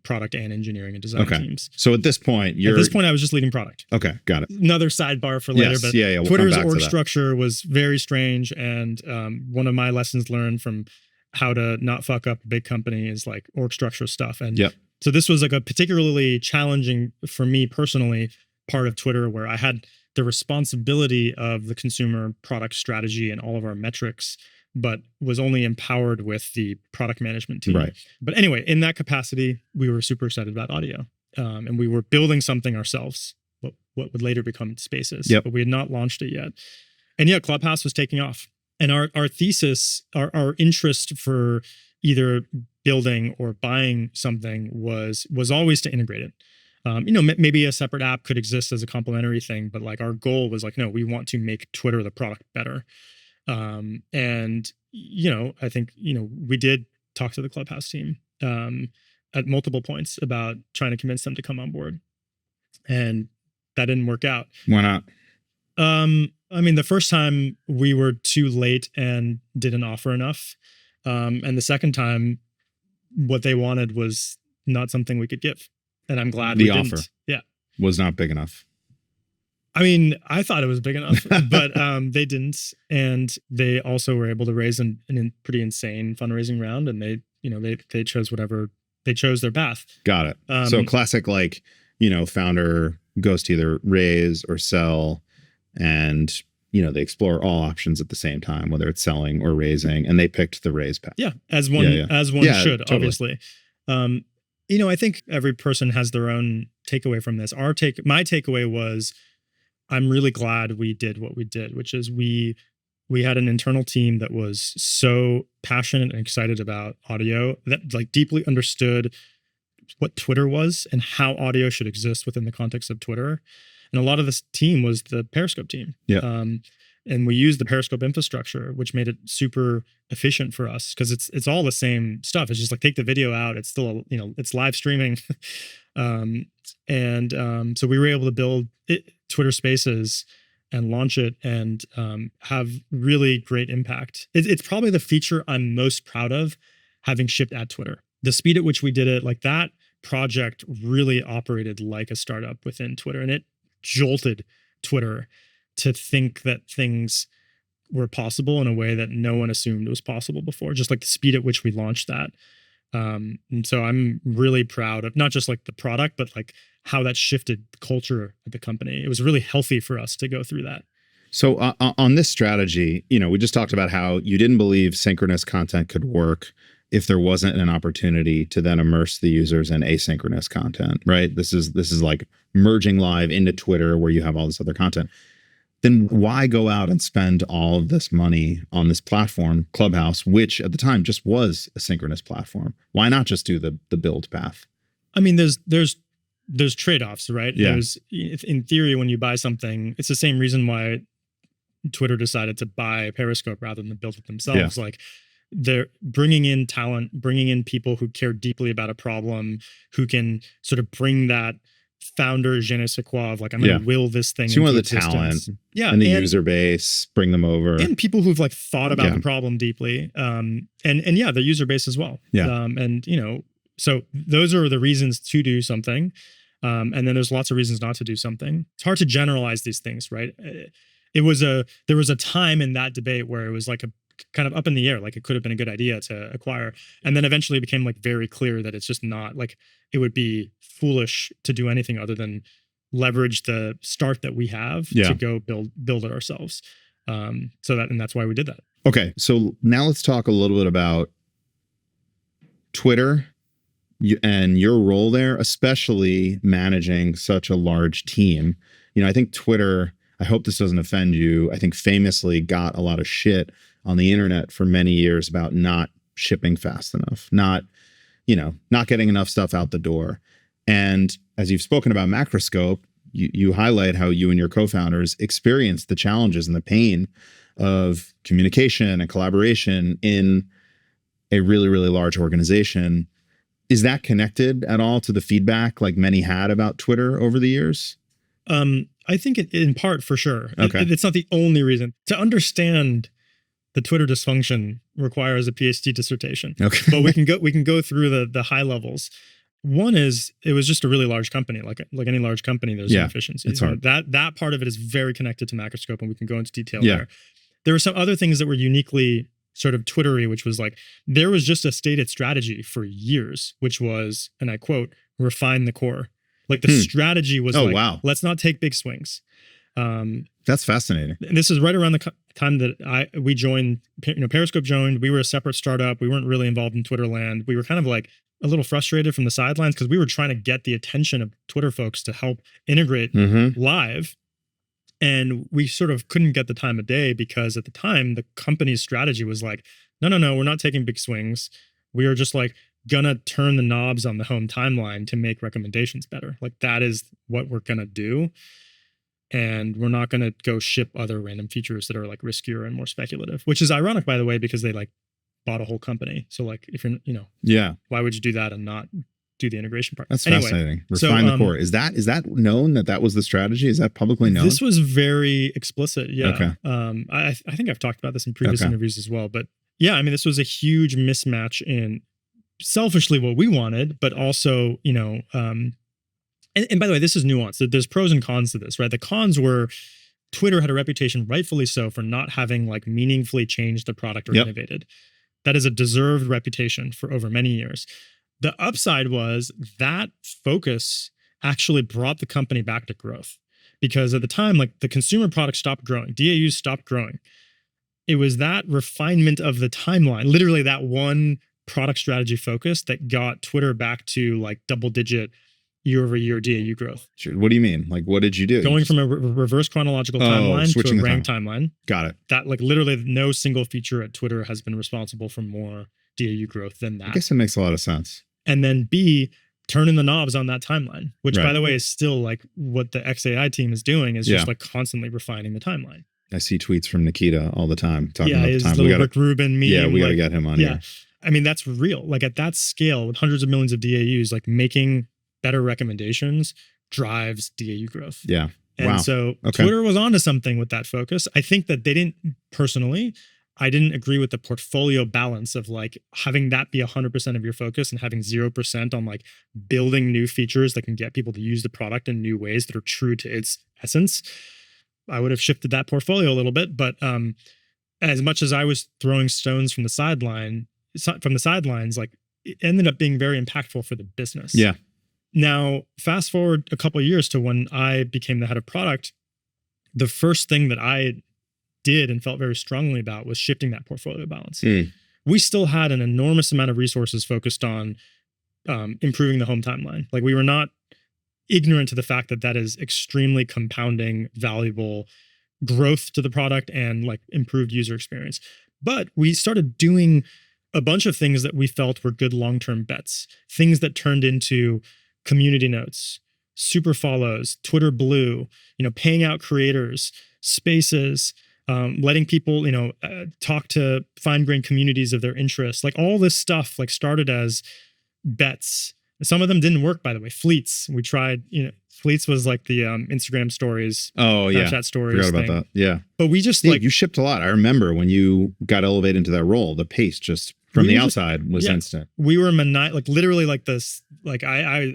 B: product and engineering and design teams.
A: So at this point,
B: I was just leading product.
A: Okay, got it.
B: Another sidebar for later, but
A: we'll
B: Twitter's org structure was very strange. And one of my lessons learned from how to not fuck up a big company is like org structure stuff. And so this was like a particularly challenging for me personally part of Twitter, where I had the responsibility of the consumer product strategy and all of our metrics, but was only empowered with the product management team.
A: Right.
B: But anyway, in that capacity, we were super excited about audio. And we were building something ourselves, what would later become Spaces. But we had not launched it yet. And yeah, Clubhouse was taking off. And our thesis, our interest for either building or buying something was always to integrate it. Maybe a separate app could exist as a complementary thing, but like our goal was like, no, we want to make Twitter, the product, better. And, I think, we did talk to the Clubhouse team at multiple points about trying to convince them to come on board. And that didn't work out.
A: Why not?
B: The first time we were too late and didn't offer enough. And the second time, what they wanted was not something we could give. And I'm glad
A: the
B: we
A: offer
B: didn't.
A: was not big enough.
B: I thought it was big enough, but they didn't. And they also were able to raise an pretty insane fundraising round. And they chose they chose their path.
A: Got it. So classic, founder goes to either raise or sell, and, they explore all options at the same time, whether it's selling or raising, and they picked the raise path.
B: Yeah. As one should, totally. Obviously. I think every person has their own takeaway from this. My takeaway was, I'm really glad we did what we did, which is we had an internal team that was so passionate and excited about audio, that like deeply understood what Twitter was and how audio should exist within the context of Twitter. And a lot of this team was the Periscope team.
A: Yeah.
B: And we used the Periscope infrastructure, which made it super efficient for us because it's all the same stuff. It's just like take the video out. It's still, it's live streaming. So we were able to build Twitter Spaces and launch it and have really great impact. It's probably the feature I'm most proud of having shipped at Twitter. The speed at which we did it, like that project really operated like a startup within Twitter, and it jolted Twitter to think that things were possible in a way that no one assumed was possible before, just like the speed at which we launched that. And so I'm really proud of not just like the product, but like how that shifted the culture of the company. It was really healthy for us to go through that.
A: So on this strategy, we just talked about how you didn't believe synchronous content could work if there wasn't an opportunity to then immerse the users in asynchronous content, right? This is like merging live into Twitter where you have all this other content. Then why go out and spend all of this money on this platform, Clubhouse, which at the time just was a synchronous platform? Why not just do the build path?
B: There's trade-offs, right?
A: Yeah.
B: In theory, when you buy something, it's the same reason why Twitter decided to buy Periscope rather than build it themselves. Yeah. Like they're bringing in talent, bringing in people who care deeply about a problem, who can sort of bring that founder je ne sais quoi of like, I'm going to will this thing.
A: So you want the talent and the user base, bring them over.
B: And people who've like thought about the problem deeply. And the user base as well.
A: Yeah.
B: So those are the reasons to do something. And then there's lots of reasons not to do something. It's hard to generalize these things, right? There was a time in that debate where it was like a kind of up in the air, like it could have been a good idea to acquire. And then eventually it became like very clear that it's just not, like it would be foolish to do anything other than leverage the start that we have to go build it ourselves. That's why we did that.
A: Okay. So now let's talk a little bit about Twitter and your role there, especially managing such a large team. I think Twitter, I hope this doesn't offend you, I think famously got a lot of shit on the internet for many years about not shipping fast enough, not getting enough stuff out the door. And as you've spoken about Macroscope, you highlight how you and your co-founders experienced the challenges and the pain of communication and collaboration in a really, really large organization. Is that connected at all to the feedback like many had about Twitter over the years?
B: I think in part for sure.
A: Okay.
B: It's not the only reason. To understand the Twitter dysfunction requires a PhD dissertation.
A: Okay.
B: But we can go through the high levels. One is it was just a really large company. Like any large company, there's inefficiencies.
A: It's hard.
B: That part of it is very connected to Macroscope, and we can go into detail
A: Yeah.
B: there. There were some other things that were uniquely sort of Twittery, which was like there was just a stated strategy for years, which was, and I quote, refine the core. Like the strategy was
A: wow.
B: Let's not take big swings.
A: That's fascinating.
B: And this is right around the time that we joined, Periscope joined. We were a separate startup. We weren't really involved in Twitter land. We were kind of like a little frustrated from the sidelines because we were trying to get the attention of Twitter folks to help integrate live. And we sort of couldn't get the time of day because at the time, the company's strategy was like, no, we're not taking big swings. We are just like gonna turn the knobs on the home timeline to make recommendations better. Like that is what we're gonna do. And we're not going to go ship other random features that are like riskier and more speculative, which is ironic, by the way, because they like bought a whole company. So like if you're, why would you do that and not do the integration part?
A: That's fascinating. Refine the core. Is that known that was the strategy? Is that publicly known?
B: This was very explicit. Yeah.
A: Okay.
B: I think I've talked about this in previous interviews as well, but yeah, I mean, this was a huge mismatch in selfishly what we wanted, but also, and by the way, this is nuanced. There's pros and cons to this, right? The cons were Twitter had a reputation, rightfully so, for not having like meaningfully changed the product or innovated. That is a deserved reputation for over many years. The upside was that focus actually brought the company back to growth because at the time, like the consumer product stopped growing, DAUs stopped growing. It was that refinement of the timeline, literally that one product strategy focus that got Twitter back to like double-digit year-over-year DAU growth.
A: Sure. What do you mean? Like, what did you do?
B: Going from a reverse chronological timeline to a ranked timeline.
A: Got it.
B: That like literally no single feature at Twitter has been responsible for more DAU growth than that.
A: I guess it makes a lot of sense.
B: And then B, turning the knobs on that timeline, which by the way is still like what the XAI team is doing is just like constantly refining the timeline.
A: I see tweets from Nikita all the time talking about the time.
B: Little Rick Rubin meme.
A: Yeah, we got to get him on here.
B: I mean, that's real. Like at that scale with hundreds of millions of DAUs, like making better recommendations drives DAU growth.
A: Yeah.
B: And so Twitter was onto something with that focus. I think that they didn't personally, I didn't agree with the portfolio balance of like having that be 100% of your focus and having 0% on like building new features that can get people to use the product in new ways that are true to its essence. I would have shifted that portfolio a little bit, but as much as I was throwing stones from the sidelines, like it ended up being very impactful for the business.
A: Yeah.
B: Now, fast forward a couple of years to when I became the head of product, the first thing that I did and felt very strongly about was shifting that portfolio balance. We still had an enormous amount of resources focused on improving the home timeline. Like we were not ignorant to the fact that that is extremely compounding, valuable growth to the product and like improved user experience. But we started doing a bunch of things that we felt were good long-term bets, things that turned into community notes, super follows, Twitter Blue, paying out creators, spaces, letting people, talk to fine-grained communities of their interests. Like all this stuff like started as bets. Some of them didn't work, by the way. Fleets, we tried, Fleets was like the Instagram stories.
A: Oh, yeah.
B: Snapchat stories.
A: Forgot about that. Yeah.
B: But we just
A: you shipped a lot. I remember when you got elevated into that role, the pace just from the outside was instant.
B: We were literally like this, like I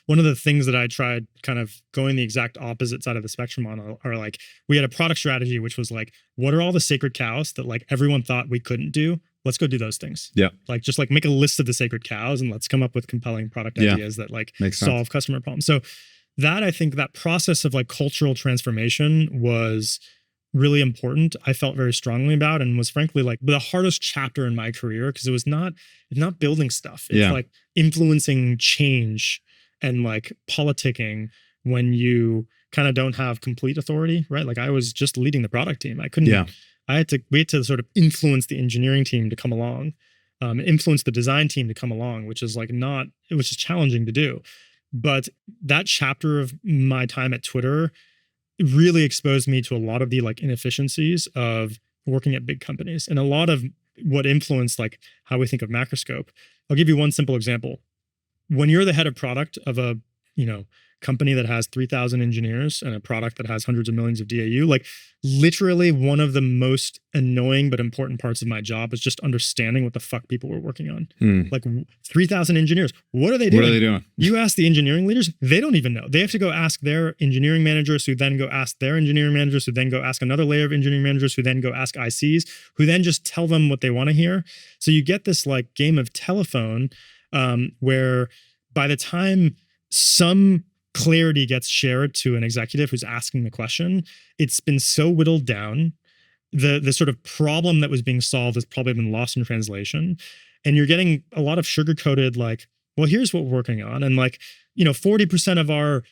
B: one of the things that I tried kind of going the exact opposite side of the spectrum on are like, we had a product strategy, which was like, what are all the sacred cows that like everyone thought we couldn't do? Let's go do those things. Yeah. Like just like make a list of the sacred cows and let's come up with compelling product ideas that like solve customer problems. So that, I think that process of like cultural transformation was really important. I felt very strongly about and was frankly like the hardest chapter in my career because it's not building stuff. It's like influencing change and like politicking when you kind of don't have complete authority, right? Like I was just leading the product team. We had to sort of influence the engineering team to come along, influence the design team to come along, which is like it was just challenging to do. But that chapter of my time at Twitter really exposed me to a lot of the like inefficiencies of working at big companies and a lot of what influenced like how we think of Macroscope. I'll give you one simple example. When you're the head of product of a, company that has 3,000 engineers and a product that has hundreds of millions of DAU. Like literally one of the most annoying but important parts of my job is just understanding what the fuck people were working on. Like 3,000 engineers. What are they doing?
A: What are they doing?
B: You ask the engineering leaders, they don't even know. They have to go ask their engineering managers, who then go ask their engineering managers, who then go ask another layer of engineering managers, who then go ask ICs, who then just tell them what they want to hear. So you get this like game of telephone where by the time some clarity gets shared to an executive who's asking the question, it's been so whittled down. The sort of problem that was being solved has probably been lost in translation. And you're getting a lot of sugar-coated like, well, here's what we're working on. And like, 40% of our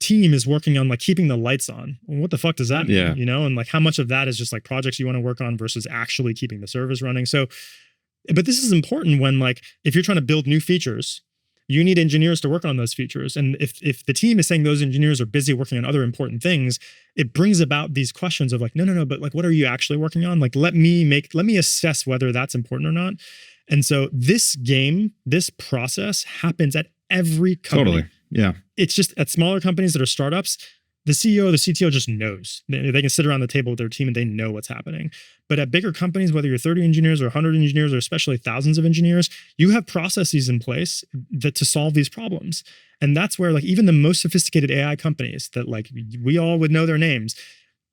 B: team is working on like keeping the lights on. Well, what the fuck does that mean?
A: Yeah.
B: And like how much of that is just like projects you want to work on versus actually keeping the servers running. So, but this is important when like, if you're trying to build new features, you need engineers to work on those features. And if the team is saying those engineers are busy working on other important things, it brings about these questions of like, no, but like, what are you actually working on? Like, let me assess whether that's important or not. And so this process happens at every company.
A: Totally. Yeah.
B: It's just at smaller companies that are startups, the CEO or the CTO just knows. They can sit around the table with their team and they know what's happening. But at bigger companies, whether you're 30 engineers or 100 engineers or especially thousands of engineers, you have processes in place to solve these problems. And that's where like even the most sophisticated AI companies that like we all would know their names,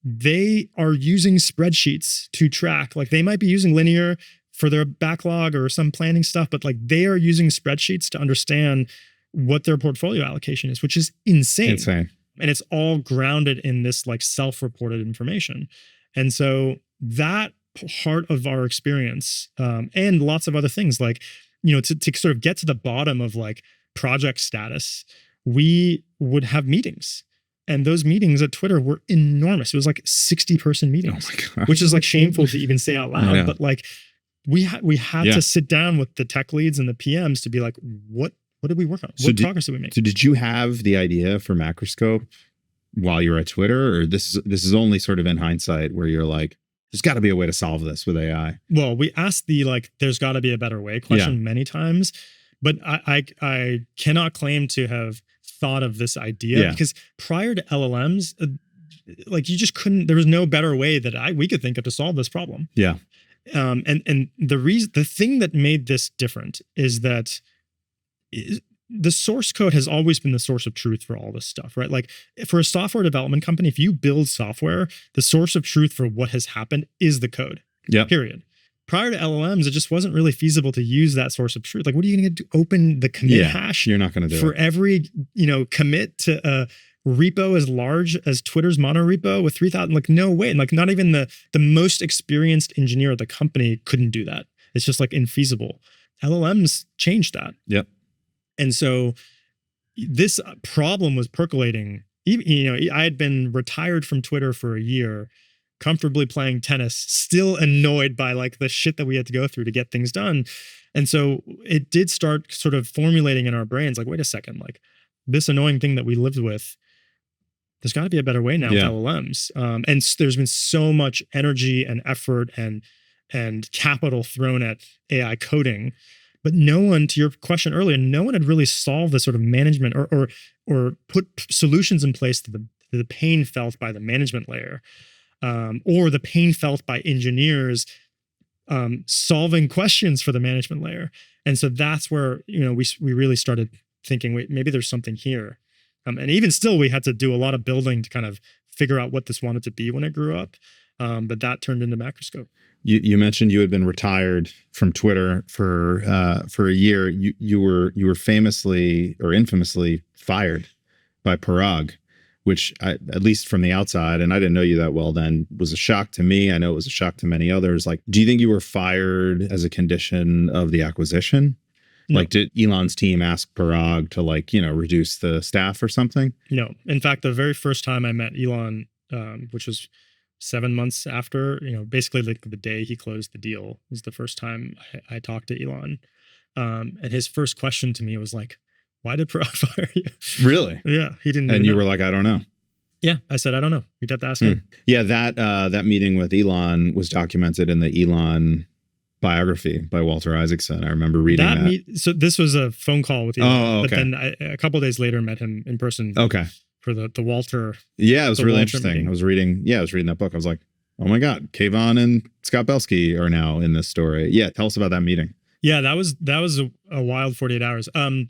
B: they are using spreadsheets to track. Like they might be using linear for their backlog or some planning stuff, but like they are using spreadsheets to understand what their portfolio allocation is, which is insane. And it's all grounded in this like self-reported information. And so that part of our experience and lots of other things like, to sort of get to the bottom of like project status, we would have meetings. And those meetings at Twitter were enormous. It was like 60-person meetings, which is like shameful to even say out loud. But like we had to sit down with the tech leads and the PMs to be like, what did we work on? What progress did we make?
A: So did you have the idea for Macroscope while you were at Twitter, or this is only sort of in hindsight where you're like, there's got to be a way to solve this with AI?
B: Well, we asked the like, there's got to be a better way question many times, but I cannot claim to have thought of this idea because prior to LLMs, like you just couldn't. There was no better way that we could think of to solve this problem.
A: Yeah.
B: And the thing that made this different is that the source code has always been the source of truth for all this stuff, right? Like for a software development company, if you build software, the source of truth for what has happened is the code.
A: Yeah.
B: Period. Prior to LLMs, it just wasn't really feasible to use that source of truth. Like, what are you going to do? Open the commit hash?
A: You're not going to do
B: for
A: it.
B: every, commit to a repo as large as Twitter's mono repo with 3,000. Like, no way. And like, not even the most experienced engineer at the company couldn't do that. It's just like infeasible. LLMs changed that.
A: Yep.
B: And so this problem was percolating. I had been retired from Twitter for a year, comfortably playing tennis, still annoyed by like the shit that we had to go through to get things done. And so it did start sort of formulating in our brains, like, wait a second, like this annoying thing that we lived with, there's got to be a better way now with LLMs. And there's been so much energy and effort and capital thrown at AI coding. But no one, to your question earlier, no one had really solved the sort of management or put solutions in place to the pain felt by the management layer, or the pain felt by engineers solving questions for the management layer. And so that's where we really started thinking, wait, maybe there's something here. And even still, we had to do a lot of building to kind of figure out what this wanted to be when it grew up. But that turned into Macroscope.
A: You mentioned you had been retired from Twitter for a year. You were famously or infamously fired by Parag, which at least from the outside, and I didn't know you that well then, was a shock to me. I know it was a shock to many others. Like, do you think you were fired as a condition of the acquisition? No. Like, did Elon's team ask Parag to reduce the staff or something?
B: No. In fact, the very first time I met Elon, which was 7 months after, basically like the day he closed the deal, was the first time I talked to Elon. And his first question to me was like, why did Parag fire you?
A: Really?
B: Yeah, he didn't.
A: And you were like, I don't know.
B: Yeah, I said, I don't know. You'd have to ask him.
A: Yeah, that meeting with Elon was documented in the Elon biography by Walter Isaacson. I remember reading that.
B: So this was a phone call with Elon,
A: Oh, okay.
B: but then a couple of days later met him in person.
A: Okay.
B: For the Walter.
A: Yeah, it was really interesting.
B: Meeting.
A: I was reading that book. I was like, oh my God, Kayvon and Scott Belsky are now in this story. Yeah, tell us about that meeting.
B: Yeah, that was a wild 48 hours. My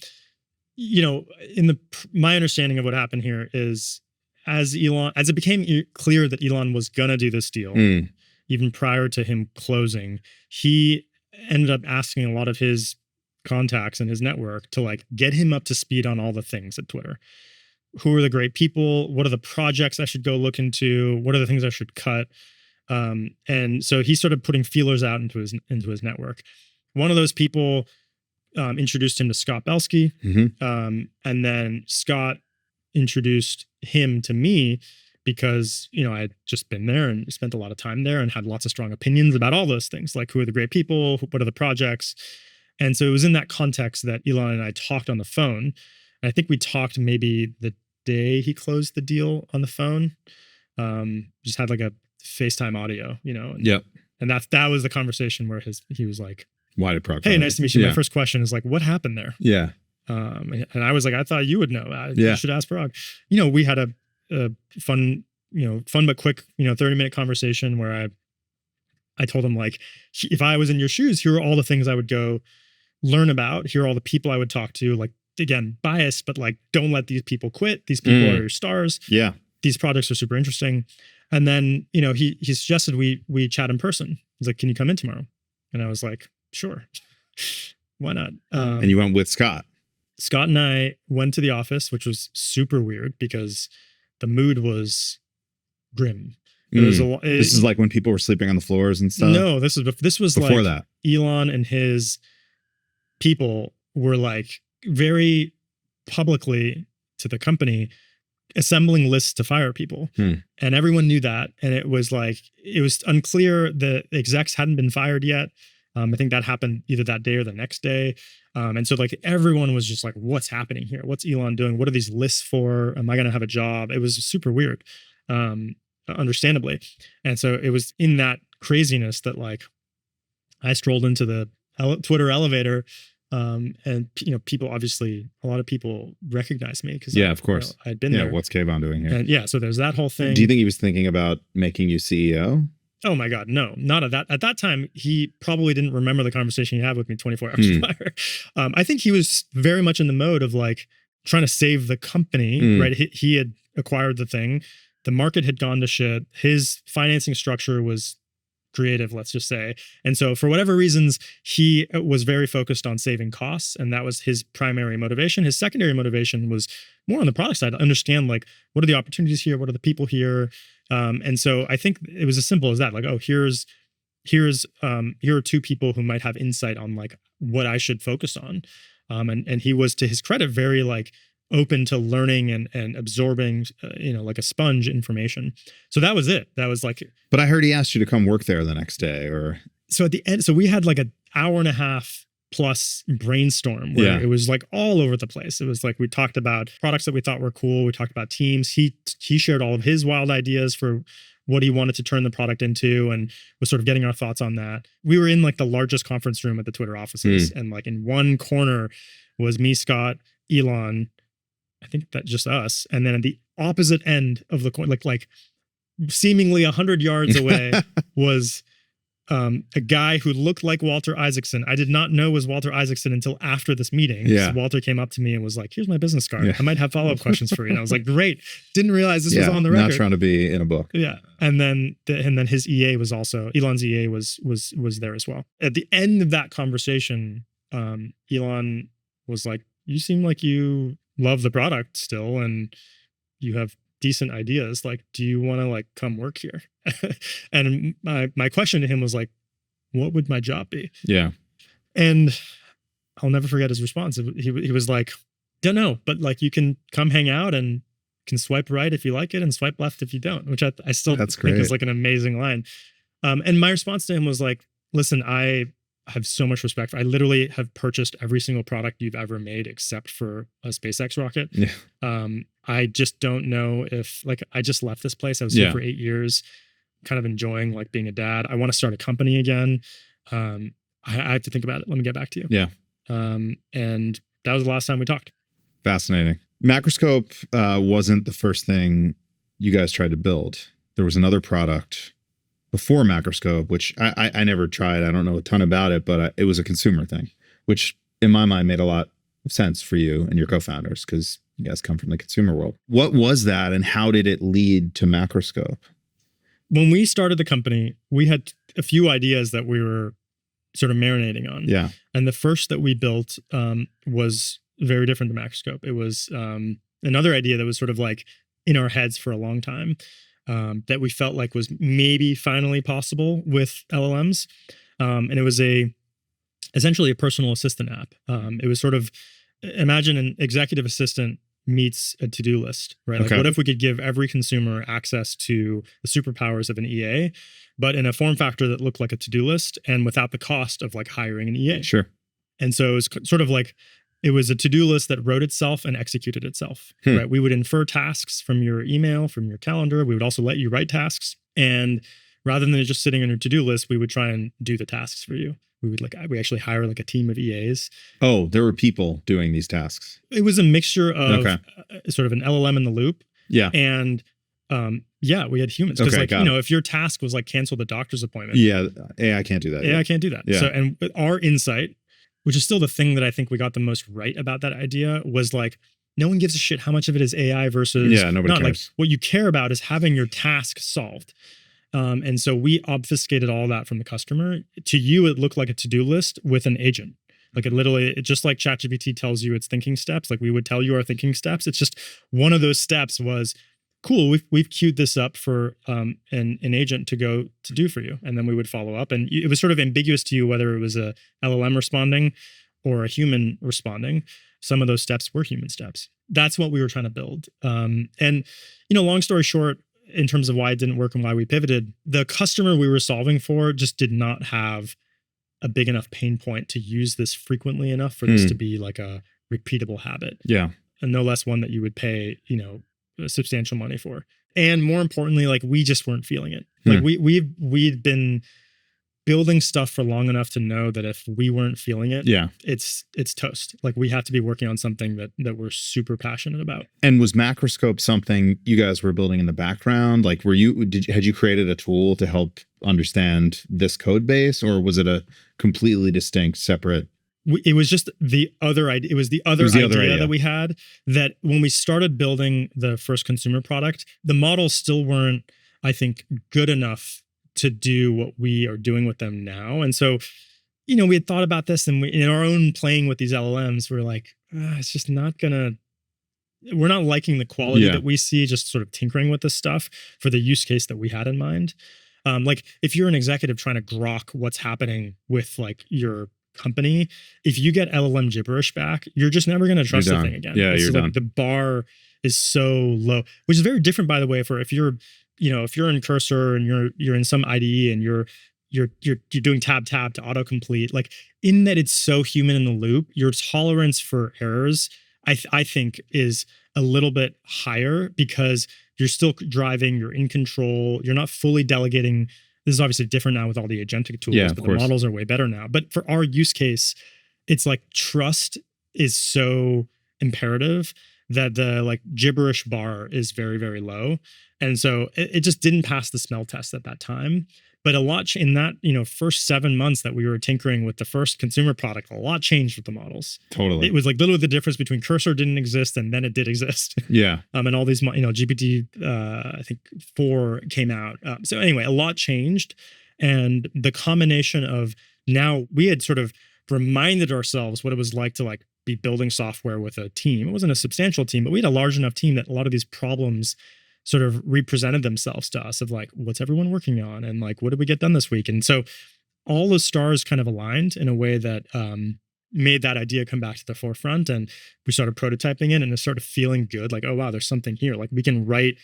B: understanding of what happened here is as it became clear that Elon was gonna do this deal, even prior to him closing, he ended up asking a lot of his contacts in his network to like get him up to speed on all the things at Twitter. Who are the great people? What are the projects I should go look into? What are the things I should cut? And so he started putting feelers out into his network. One of those people introduced him to Scott Belsky, and then Scott introduced him to me because I had just been there and spent a lot of time there and had lots of strong opinions about all those things, like who are the great people, what are the projects. And so it was in that context that Elon and I talked on the phone. I think we talked maybe the day he closed the deal on the phone. Just had like a FaceTime audio, and that was the conversation where he was like,
A: "Why did Prog?
B: Hey, nice to meet you." Yeah. My first question is like, "What happened there?"
A: Yeah.
B: And I was like, "I thought you would know. You should ask Prog." We had a fun but quick 30-minute conversation where I told him like, if I was in your shoes, here are all the things I would go learn about. Here are all the people I would talk to. Like, again, biased, but like, don't let these people quit. These people are your stars.
A: Yeah.
B: These projects are super interesting. And then, he suggested we chat in person. He's like, can you come in tomorrow? And I was like, sure. Why not?
A: And you went with Scott.
B: Scott and I went to the office, which was super weird because the mood was grim.
A: This is like when people were sleeping on the floors and stuff.
B: No, this was
A: before
B: like
A: that.
B: Elon and his people were like very publicly to the company assembling lists to fire people. And everyone knew that. And it was unclear. The execs hadn't been fired yet. I think that happened either that day or the next day. And so like everyone was just like, what's happening here? What's Elon doing? What are these lists for? Am I going to have a job? It was super weird, understandably. And so it was in that craziness that like I strolled into the Twitter elevator. And people, obviously a lot of people recognized me because
A: of course
B: I'd been there.
A: What's Kayvon doing here?
B: And so there's that whole thing.
A: Do you think he was thinking about making you CEO?
B: Oh my God, no, not at that. At that time, he probably didn't remember the conversation he had with me 24 hours prior. I think he was very much in the mode of like trying to save the company, right? He had acquired the thing. The market had gone to shit. His financing structure was creative, let's just say. And so for whatever reasons, he was very focused on saving costs. And that was his primary motivation. His secondary motivation was more on the product side to understand like, what are the opportunities here? What are the people here? And so I think it was as simple as that. Like, oh, here are two people who might have insight on like what I should focus on. And he was, to his credit, very like open to learning and absorbing, like a sponge, information. So that was it. That was like.
A: But I heard he asked you to come work there the next day, or.
B: So at the end, so we had like an hour and a half plus brainstorm where it was like all over the place. It was like we talked about products that we thought were cool. We talked about teams. He shared all of his wild ideas for what he wanted to turn the product into and was sort of getting our thoughts on that. We were in like the largest conference room at the Twitter offices. And like in one corner was me, Scott, Elon, I think that just us. And then at the opposite end of the corner, like seemingly 100 yards away was a guy who looked like Walter Isaacson. I did not know was Walter Isaacson until after this meeting. So Walter came up to me and was like, here's my business card. I might have follow-up questions for you. And I was like, great. Didn't realize this was on the record.
A: Not trying to be in a book.
B: Yeah. And then his EA was also, Elon's EA was there as well. At the end of that conversation, Elon was like, you seem like you love the product still and you have decent ideas. Like, do you want to like come work here? And my question to him was like, what would my job be? Yeah. And I'll never forget his response. He was like, don't know, but like you can come hang out and can swipe right if you like it and swipe left if you don't, which I still think is like an amazing line. And my response to him was like, listen, I have so much respect I literally have purchased every single product you've ever made except for a SpaceX rocket. I just don't know if like, I just left this place. I was here for 8 years, kind of enjoying like being a dad. I want to start a company again. I have to think about it. Let me get back to you.
A: Yeah.
B: And that was the last time we talked.
A: Fascinating. Macroscope wasn't the first thing you guys tried to build. There was another product before Macroscope, which I never tried. I don't know a ton about it, but it was a consumer thing, which in my mind made a lot of sense for you and your co-founders because you guys come from the consumer world. What was that and how did it lead to Macroscope?
B: When we started the company, we had a few ideas that we were sort of marinating on.
A: Yeah.
B: And the first that we built was very different than Macroscope. It was another idea that was sort of like in our heads for a long time that we felt like was maybe finally possible with LLMs. And it was essentially a personal assistant app. It was sort of, imagine an executive assistant meets a to-do list, right? Like what if we could give every consumer access to the superpowers of an EA, but in a form factor that looked like a to-do list and without the cost of like hiring an EA.
A: Sure.
B: And so it was sort of like, it was a to-do list that wrote itself and executed itself, right? We would infer tasks from your email, from your calendar. We would also let you write tasks. And rather than it just sitting on your to-do list, we would try and do the tasks for you. We actually hire like a team of EAs.
A: Oh, there were people doing these tasks.
B: It was a mixture of sort of an LLM in the loop.
A: Yeah.
B: And we had humans. Because if your task was like cancel the doctor's appointment.
A: Yeah. AI can't do that.
B: AI can't do that.
A: Yeah.
B: So, and our insight, which is still the thing that I think we got the most right about that idea, was like, no one gives a shit how much of it is AI versus
A: nobody cares.
B: Like what you care about is having your task solved. And so we obfuscated all that from the customer. To you, it looked like a to-do list with an agent. Like it just like ChatGPT tells you its thinking steps, like we would tell you our thinking steps. It's just one of those steps was, cool, we've queued this up for an agent to go to do for you. And then we would follow up. And it was sort of ambiguous to you whether it was a LLM responding or a human responding. Some of those steps were human steps. That's what we were trying to build. And long story short, in terms of why it didn't work and why we pivoted, the customer we were solving for just did not have a big enough pain point to use this frequently enough for this to be like a repeatable habit.
A: Yeah.
B: And no less one that you would pay, substantial money for. And more importantly, like we just weren't feeling it. Like we'd been building stuff for long enough to know that if we weren't feeling it, it's toast. Like we have to be working on something that we're super passionate about.
A: And was Macroscope something you guys were building in the background? Like had you created a tool to help understand this code base, or was it a completely distinct, separate?
B: It was just the other idea. It was the other idea that we had, that when we started building the first consumer product, the models still weren't, I think, good enough to do what we are doing with them now. And so, we had thought about this, and in our own playing with these LLMs, we're like, it's just we're not liking the quality that we see just sort of tinkering with this stuff for the use case that we had in mind. Like if you're an executive trying to grok what's happening with like your company, if you get LLM gibberish back, you're just never going to trust the thing again.
A: Yeah, you're done.
B: The bar is so low, which is very different, by the way, for if you're in Cursor and you're in some IDE and you're doing tab to autocomplete, like in that it's so human in the loop, your tolerance for errors, I think, is a little bit higher because you're still driving, you're in control, you're not fully delegating. This is obviously different now with all the agentic tools, but the models are way better now. But for our use case, it's like trust is so imperative that the like gibberish bar is very, very low. And so it just didn't pass the smell test at that time. But a lot in that, first 7 months that we were tinkering with the first consumer product, a lot changed with the models.
A: Totally.
B: It was like literally the difference between Cursor didn't exist and then it did exist.
A: Yeah.
B: And all these, GPT, I think 4 came out. So anyway, a lot changed. And the combination of now we had sort of reminded ourselves what it was like to like be building software with a team. It wasn't a substantial team, but we had a large enough team that a lot of these problems sort of represented themselves to us of like, what's everyone working on? And like, what did we get done this week? And so all the stars kind of aligned in a way that made that idea come back to the forefront. And we started prototyping it and it started feeling good. Like, oh, wow, there's something here. Like we can write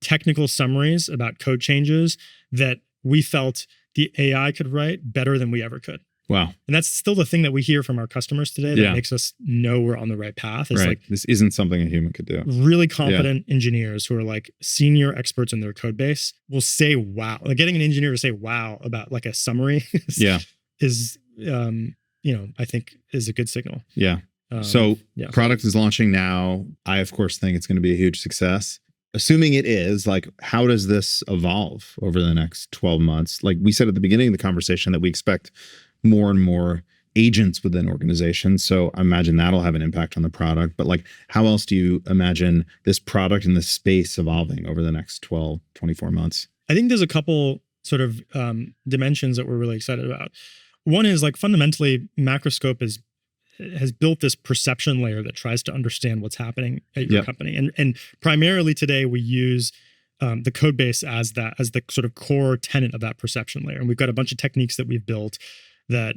B: technical summaries about code changes that we felt the AI could write better than we ever could.
A: Wow.
B: And that's still the thing that we hear from our customers today that makes us know we're on the right path. It's like,
A: this isn't something a human could do.
B: Really competent engineers who are like senior experts in their code base will say, wow. Like getting an engineer to say, wow, about like a summary is I think is a good signal.
A: Yeah. So product is launching now. I, of course, think it's going to be a huge success. Assuming it is, like, how does this evolve over the next 12 months? Like we said at the beginning of the conversation that we expect more and more agents within organizations. So I imagine that'll have an impact on the product. But like, how else do you imagine this product and this space evolving over the next 12, 24 months?
B: I think there's a couple sort of dimensions that we're really excited about. One is like fundamentally Macroscope has built this perception layer that tries to understand what's happening at your company. And primarily today we use the code base as the sort of core tenet of that perception layer. And we've got a bunch of techniques that we've built that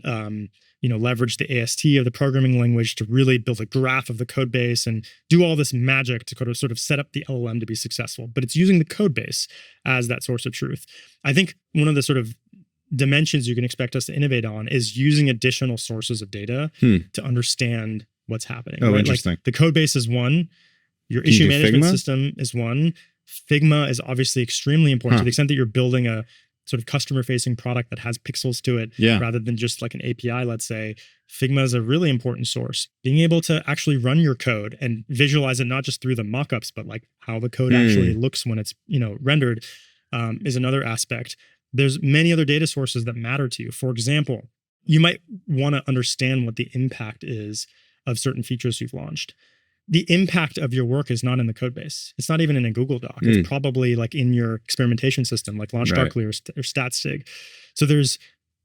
B: leverage the AST of the programming language to really build a graph of the code base and do all this magic to sort of set up the LLM to be successful. But it's using the code base as that source of truth. I think one of the sort of dimensions you can expect us to innovate on is using additional sources of data to understand what's happening.
A: Oh, right? Interesting.
B: Like the code base is one. Your issue management system is one. Figma is obviously extremely important to the extent that you're building a sort of customer-facing product that has pixels to it rather than just like an API, let's say. Figma is a really important source. Being able to actually run your code and visualize it not just through the mockups, but like how the code actually looks when it's rendered is another aspect. There's many other data sources that matter to you. For example, you might want to understand what the impact is of certain features you've launched. The impact of your work is not in the code base. It's not even in a Google Doc. It's probably like in your experimentation system, like LaunchDarkly or StatSig. So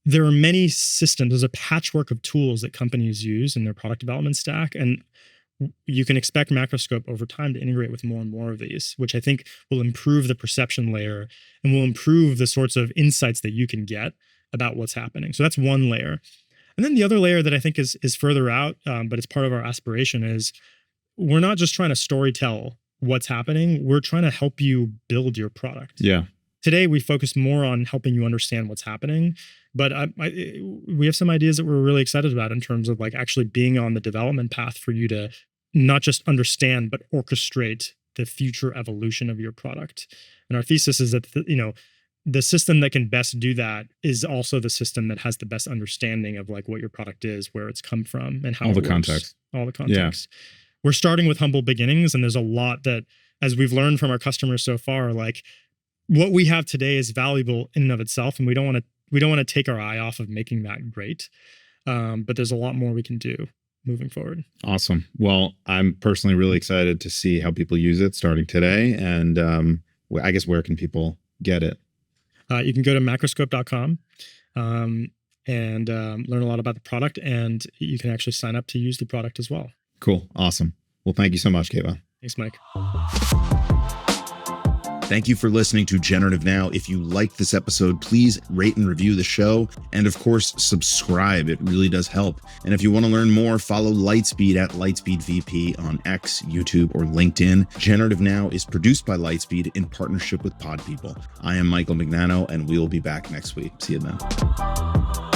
B: there are many systems. There's a patchwork of tools that companies use in their product development stack. And you can expect Macroscope over time to integrate with more and more of these, which I think will improve the perception layer and will improve the sorts of insights that you can get about what's happening. So that's one layer. And then the other layer that I think is further out, but it's part of our aspiration, is we're not just trying to storytell what's happening. We're trying to help you build your product.
A: Yeah.
B: Today, we focus more on helping you understand what's happening, but we have some ideas that we're really excited about in terms of like actually being on the development path for you to not just understand, but orchestrate the future evolution of your product. And our thesis is that, the system that can best do that is also the system that has the best understanding of like what your product is, where it's come from, and how
A: all the
B: works.
A: Context.
B: All the context. Yeah. We're starting with humble beginnings, and there's a lot that, as we've learned from our customers so far, like what we have today is valuable in and of itself, and we don't want to take our eye off of making that great. But there's a lot more we can do moving forward.
A: Awesome. Well, I'm personally really excited to see how people use it starting today. And I guess where can people get it?
B: You can go to macroscope.com and learn a lot about the product, and you can actually sign up to use the product as well.
A: Cool. Awesome. Well, thank you so much, Kayvon.
B: Thanks, Mike.
A: Thank you for listening to Generative Now. If you liked this episode, please rate and review the show. And of course, subscribe. It really does help. And if you want to learn more, follow Lightspeed at LightspeedVP on X, YouTube, or LinkedIn. Generative Now is produced by Lightspeed in partnership with Pod People. I am Michael Mignano, and we will be back next week. See you then.